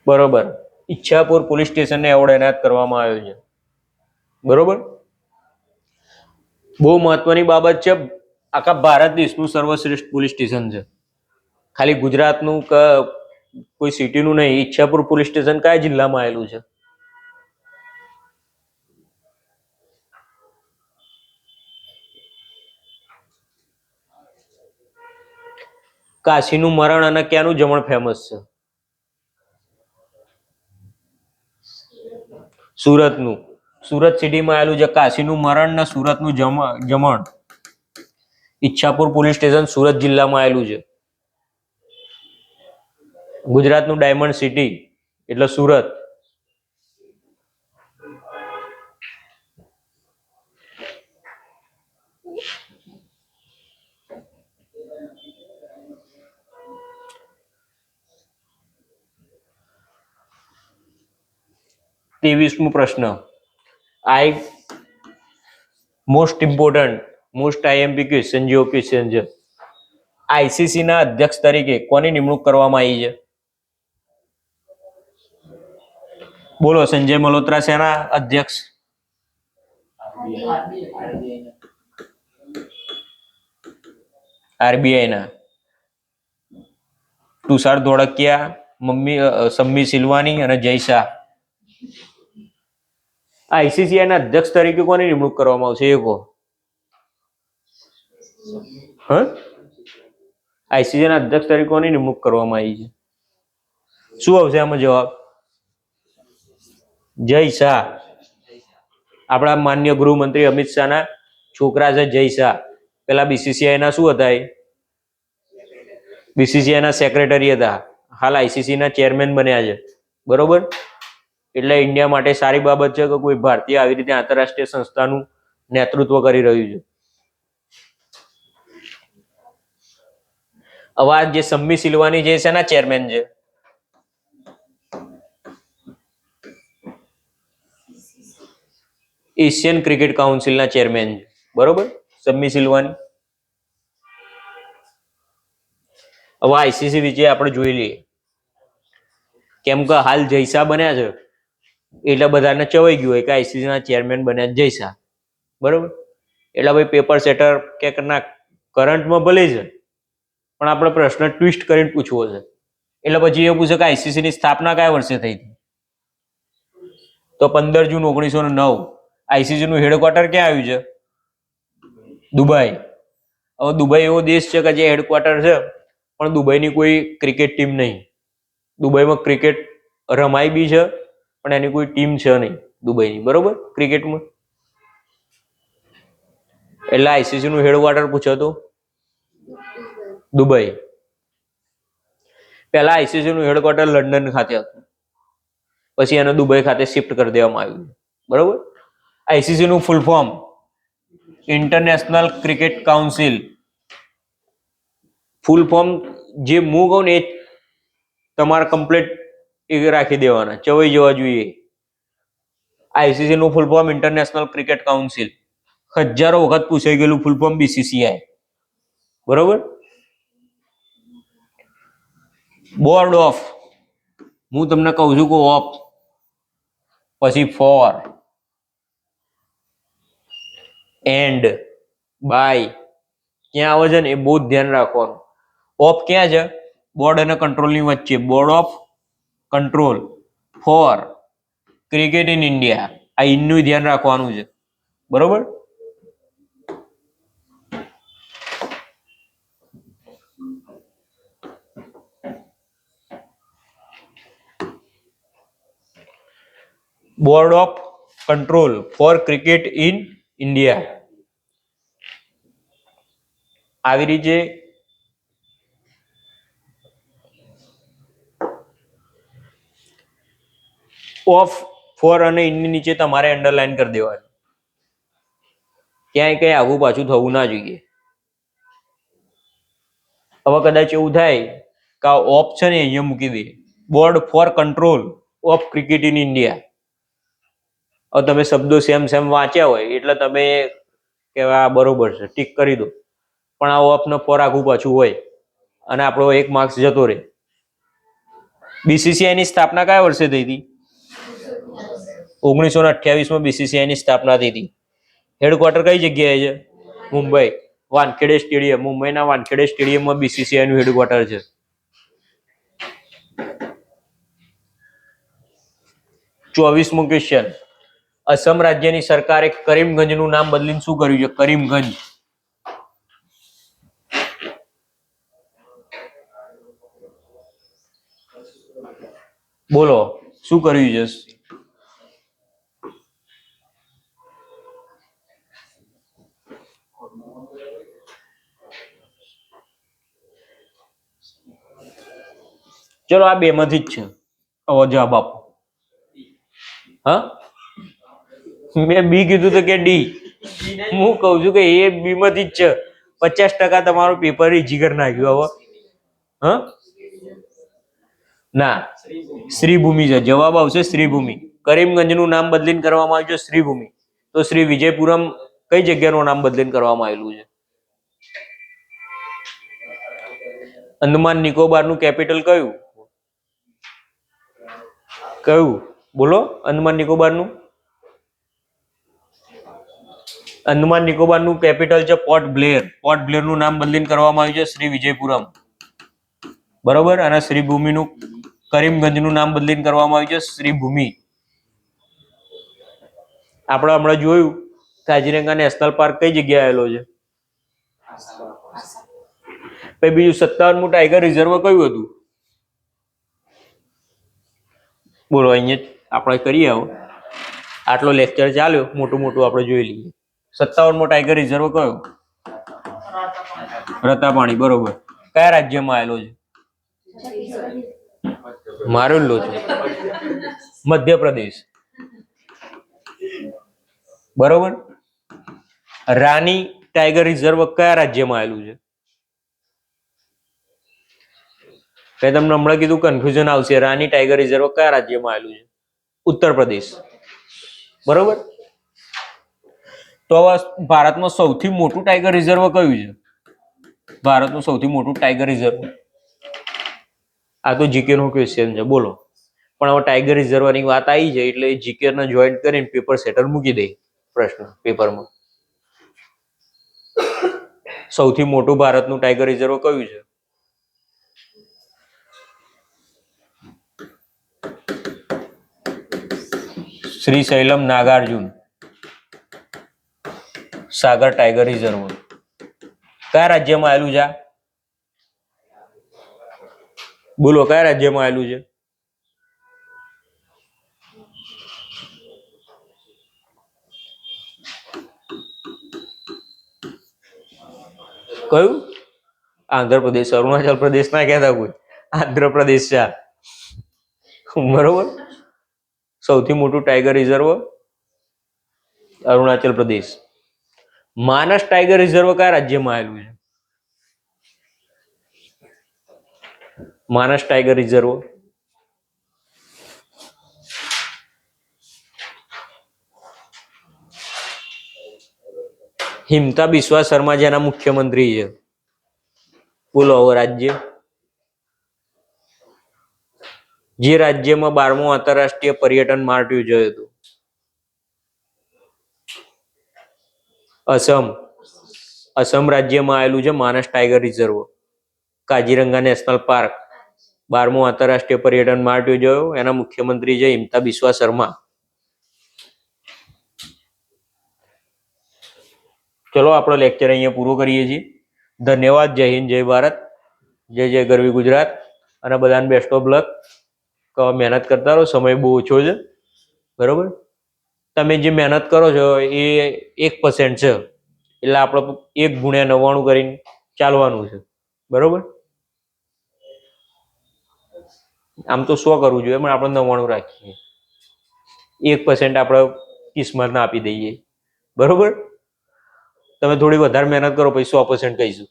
બરોબર, ઈચ્છાપુર પોલીસ સ્ટેશનને એવોર્ડ એનાયત કરવામાં આવ્યો છે, બરોબર. બહુ મહત્વની બાબત છે. આખા ભારત દેશનું સર્વશ્રેષ્ઠ પોલીસ સ્ટેશન છે, ખાલી ગુજરાતનું કે કોઈ સિટીનું નહીં. ઈચ્છાપુર પોલીસ સ્ટેશન કયા જિલ્લામાં આવેલું છે? કાશીનું મરણ અને ક્યાંનું જમણ ફેમસ છે? સુરતનું. સુરત સિટીમાં આવેલું છે કાશીનું મરણ ને સુરતનું જમણ. ઈચ્છાપુર પોલીસ સ્ટેશન સુરત જિલ્લામાં આવેલું છે. ગુજરાતનું ડાયમંડ સિટી એટલે સુરત. ત્રેવીસમો પ્રશ્ન, most important most IMP question જેવો ક્વેશ્ચન છે. આઈસીસી ના અધ્યક્ષ તરીકે કોની નિમણૂક કરવામાં આવી છે? બોલો. સંજય મલ્હોત્રા સેના અધ્યક્ષ? આરબીઆઈ ના. તુષાર ધોળકિયા, સમ્મી સિલવાની અને જય શાહ. આઈસીસીઆઈ ના અધ્યક્ષ તરીકે કોની નિમણૂક કરવામાં આવશે એ કહો. આઈસીસી ના અધ્યક્ષ તરીકે કોની નિમણૂક કરવામાં આવી છે? શું આવશે આમાં જવાબ? જય શાહ. આપણા માન્ય ગૃહમંત્રી અમિત શાહના છોકરા છે જય શાહ. પેલા બીસીસીઆઈ ના શું હતા? બીસીસીઆઈ ના સેક્રેટરી હતા. હાલ આઈસીસી ના ચેરમેન બન્યા છે, બરોબર. એટલે ઇન્ડિયા માટે સારી બાબત છે કે કોઈ ભારતીય આવી રીતે આંતરરાષ્ટ્રીય સંસ્થાનું નેતૃત્વ કરી રહ્યું છે. હવે આ જે સમ્મી સિલવાની જે છે ને ચેરમેન છે, એશિયન ક્રિકેટ કાઉન્સિલના ચેરમેન છે, બરોબર. સમ્મી સિલવાની. હવે આઈસીસી વિશે આપણે જોઈ લઈએ. કેમ કે હાલ જયશાહ બન્યા છે એટલે બધાને ચવાઈ ગયું હોય કે આઈસીસી ના ચેરમેન બન્યા જય શાહ, બરોબર. એટલે ભાઈ પેપર સેટર કે ના કરંટમાં ભલે છે પણ આપણે પ્રશ્ન ટ્વિસ્ટ કરીને પૂછવો છે. એટલે પછી એ પૂછે કે આઈસીસી ની સ્થાપના કયા વર્ષે થઈ હતી? તો 15 જૂન 1909. આઈસીસી નું હેડક્વાર્ટર ક્યાં આવ્યું છે? દુબઈ. હવે દુબઈ એવો દેશ છે કે જે હેડક્વાર્ટર છે પણ દુબઈની કોઈ ક્રિકેટ ટીમ નહીં. દુબઈમાં ક્રિકેટ રમાય બી છે પણ એની કોઈ ટીમ છે નહીં દુબઈની, બરોબર, ક્રિકેટમાં. એટલે આઈસીસી નું હેડક્વાર્ટર પૂછો તો દુબઈ. પહેલા આઈસીસી નું હેડક્વાર્ટર લંડન ખાતે હતું, પછી એને દુબઈ ખાતે શિફ્ટ કરી દેવામાં આવ્યું. બરોબર. આઈસીસી નું full form international cricket council. Full form જે હું કહું ને એ તમારે કમ્પ્લીટ એ રાખી દેવાના, ચવાઈ જવા જોઈએ. આઈસીસી નું full form international cricket council. હજારો વખત પૂછાઈ ગયેલું ફૂલ ફોર્મ બીસીસીઆઈ. બરોબર. બોર્ડ ઓફ, હું તમને કહું છું કે ઓફ પછી ફોર એન્ડ બાય ક્યાં આવે છે ને એ બહુ જ ધ્યાન રાખવાનું. ઓફ ક્યાં છે? બોર્ડ અને કંટ્રોલ ની વચ્ચે. Board of control for cricket in India. આ ઇનનું ધ્યાન રાખવાનું છે. બરોબર. Board of control for cricket in India. આવી રીતે ઓફ ફોર અને ઇનની નીચે તમારે અંડરલાઈન કરી દેવાનું. ક્યાંય કઈ આગું પાછું થવું ના જોઈએ. હવે કદાચ એવું થાય કે આ ઓફ છે ને અહીંયા મૂકી દે, board for control of cricket in India. હવે તમે શબ્દો સેમ સેમ વાંચ્યા હોય એટલે તમે કે આ બરોબર છે ટીક કરી દો, પણ આ ઓફ ને ફોર આગું પાછું હોય અને આપણો 1 માર્ક્સ જતો રહે. બીસીસીઆઈ ની સ્થાપના કયા વર્ષે થઈ હતી? 1928 બીસીસીઆઈ ની સ્થાપના થઈ હતી. હેડક્વાર્ટર કઈ જગ્યાએ છે? મુંબઈ. વાનખેડે સ્ટેડિયમ, મુંબઈના વાનખેડે સ્ટેડિયમમાં બીસીસીઆઈ નું હેડક્વાર્ટર છે. 24મો ક્વેશ્ચન. અસમ રાજ્યની સરકારે કરીમગંજ નું નામ બદલીને શું કર્યું છે? કરીમગંજ. બોલો શું કર્યું છે? ચલો આ બે માંથી જ છે. હવે જવાબ આપો. હા, મેં બી કીધું તો કે ડી? હું કઉ છું કે એ બી માંથી જ છે. 50% તમારું પેપર ઈજી કરી નાખ્યું. હવે હા ના, શ્રીભૂમિ છે. જવાબ આવશે શ્રીભૂમિ. કરીમગંજ નું નામ બદલીને કરવામાં આવ્યું છે શ્રીભૂમિ. તો શ્રી વિજયપુરમ કઈ જગ્યાનું નામ બદલીને કરવામાં આવેલું છે? અંદમાન નિકોબાર નું કેપિટલ કયું? કયું બોલો? અંદમાન નિકોબાર નું કેપિટલ છે પોર્ટ બ્લેર. પોર્ટ બ્લેર નું નામ બદલીને કરવામાં આવ્યું છે શ્રી વિજયપુરમ. બરોબર. અને શ્રીભૂમિનું કરીમગંજ નું નામ બદલીને કરવામાં આવ્યું છે શ્રીભૂમિ. આપણે હમણાં જોયું કાજીરંગા નેશનલ પાર્ક કઈ જગ્યાએ આવેલો છે? પછી બીજું 57મું ટાઈગર રિઝર્વ કયું હતું? બોલો. અહીંયા આપણે કરીએ. આવો આટલો લેક્ચર ચાલ્યો, મોટું મોટું આપણે જોઈ લઈએ. 57મો ટાઈગર રિઝર્વ કયો? રતાપાણી. બરોબર. કયા રાજ્યમાં આવેલો છે? મારું લો છે મધ્યપ્રદેશ. બરોબર. રાની ટાઈગર રિઝર્વ કયા રાજ્યમાં આવેલું છે? મેં તમને હમણાં કીધું કન્ફ્યુઝન આવશે. રાની ટાઈગર રિઝર્વ કયા રાજ્યમાં આવેલું છે? ઉત્તર પ્રદેશ. બરોબર. તો ભારતમાં સૌથી મોટું ટાઈગર રિઝર્વ કયું છે? ભારતનું સૌથી મોટું ટાઈગર રિઝર્વ. આ તો જીકે નો ક્વેશ્ચન છે. બોલો. પણ હવે ટાઈગર રિઝર્વ ની વાત આવી છે એટલે જીકે ને જોઈન્ટ કરીને પેપર સેટર મૂકી દે પ્રશ્ન પેપરમાં. સૌથી મોટું ભારતનું ટાઈગર રિઝર્વ કયું છે? શ્રી શૈલમ નાગાર્જુન સાગર ટાઈગર રિઝર્વ કયા રાજ્યમાં આવેલું છે? બોલો કયા રાજ્યમાં આવેલું છે? કયું? આંધ્રપ્રદેશ. અરુણાચલ પ્રદેશ ના કહેતા કોઈ. આંધ્રપ્રદેશ છે. બરોબર. સૌથી મોટું ટાઈગર રિઝર્વ અરુણાચલ પ્રદેશ. માનસ ટાઈગર રિઝર્વ કયા રાજ્યમાં આવેલું છે? માનસ ટાઈગર રિઝર્વ હિમતા બિસ્વા શર્મા જેના મુખ્યમંત્રી છે. બોલો હવે રાજ્ય. જે રાજ્યમાં 12મો આંતરરાષ્ટ્રીય પર્યટન માર્ટ યોજાયો હતો. અસમ. અસમ રાજ્યમાં આવેલું છે Manas tiger reserve. Kaziranga national park 12મો આંતરરાષ્ટ્રીય પર્યટન માર્ટ યોજાયો. એના મુખ્યમંત્રી છે હિમતા બિસ્વા શર્મા. ચલો આપણો લેક્ચર અહીંયા પૂરો કરીએ છીએ. ધન્યવાદ. જય હિન્દ, જય ભારત, જય જય ગરવી ગુજરાત. અને બધાને બેસ્ટ ઓફ લક. મહેનત કરતા રહો. સમય બહુ ઓછો છે. બરોબર. તમે જે મહેનત કરો છો એ 1% છે, એટલે આપણે 1 × 99 કરીને ચાલવાનું છે. બરોબર. આમ તો 100 કરવું જોઈએ, પણ આપણે 99 રાખીએ. 1% આપણે કિસ્મતને આપી દઈએ. બરોબર. તમે થોડી વધારે મહેનત કરો પછી 100% કહીશું.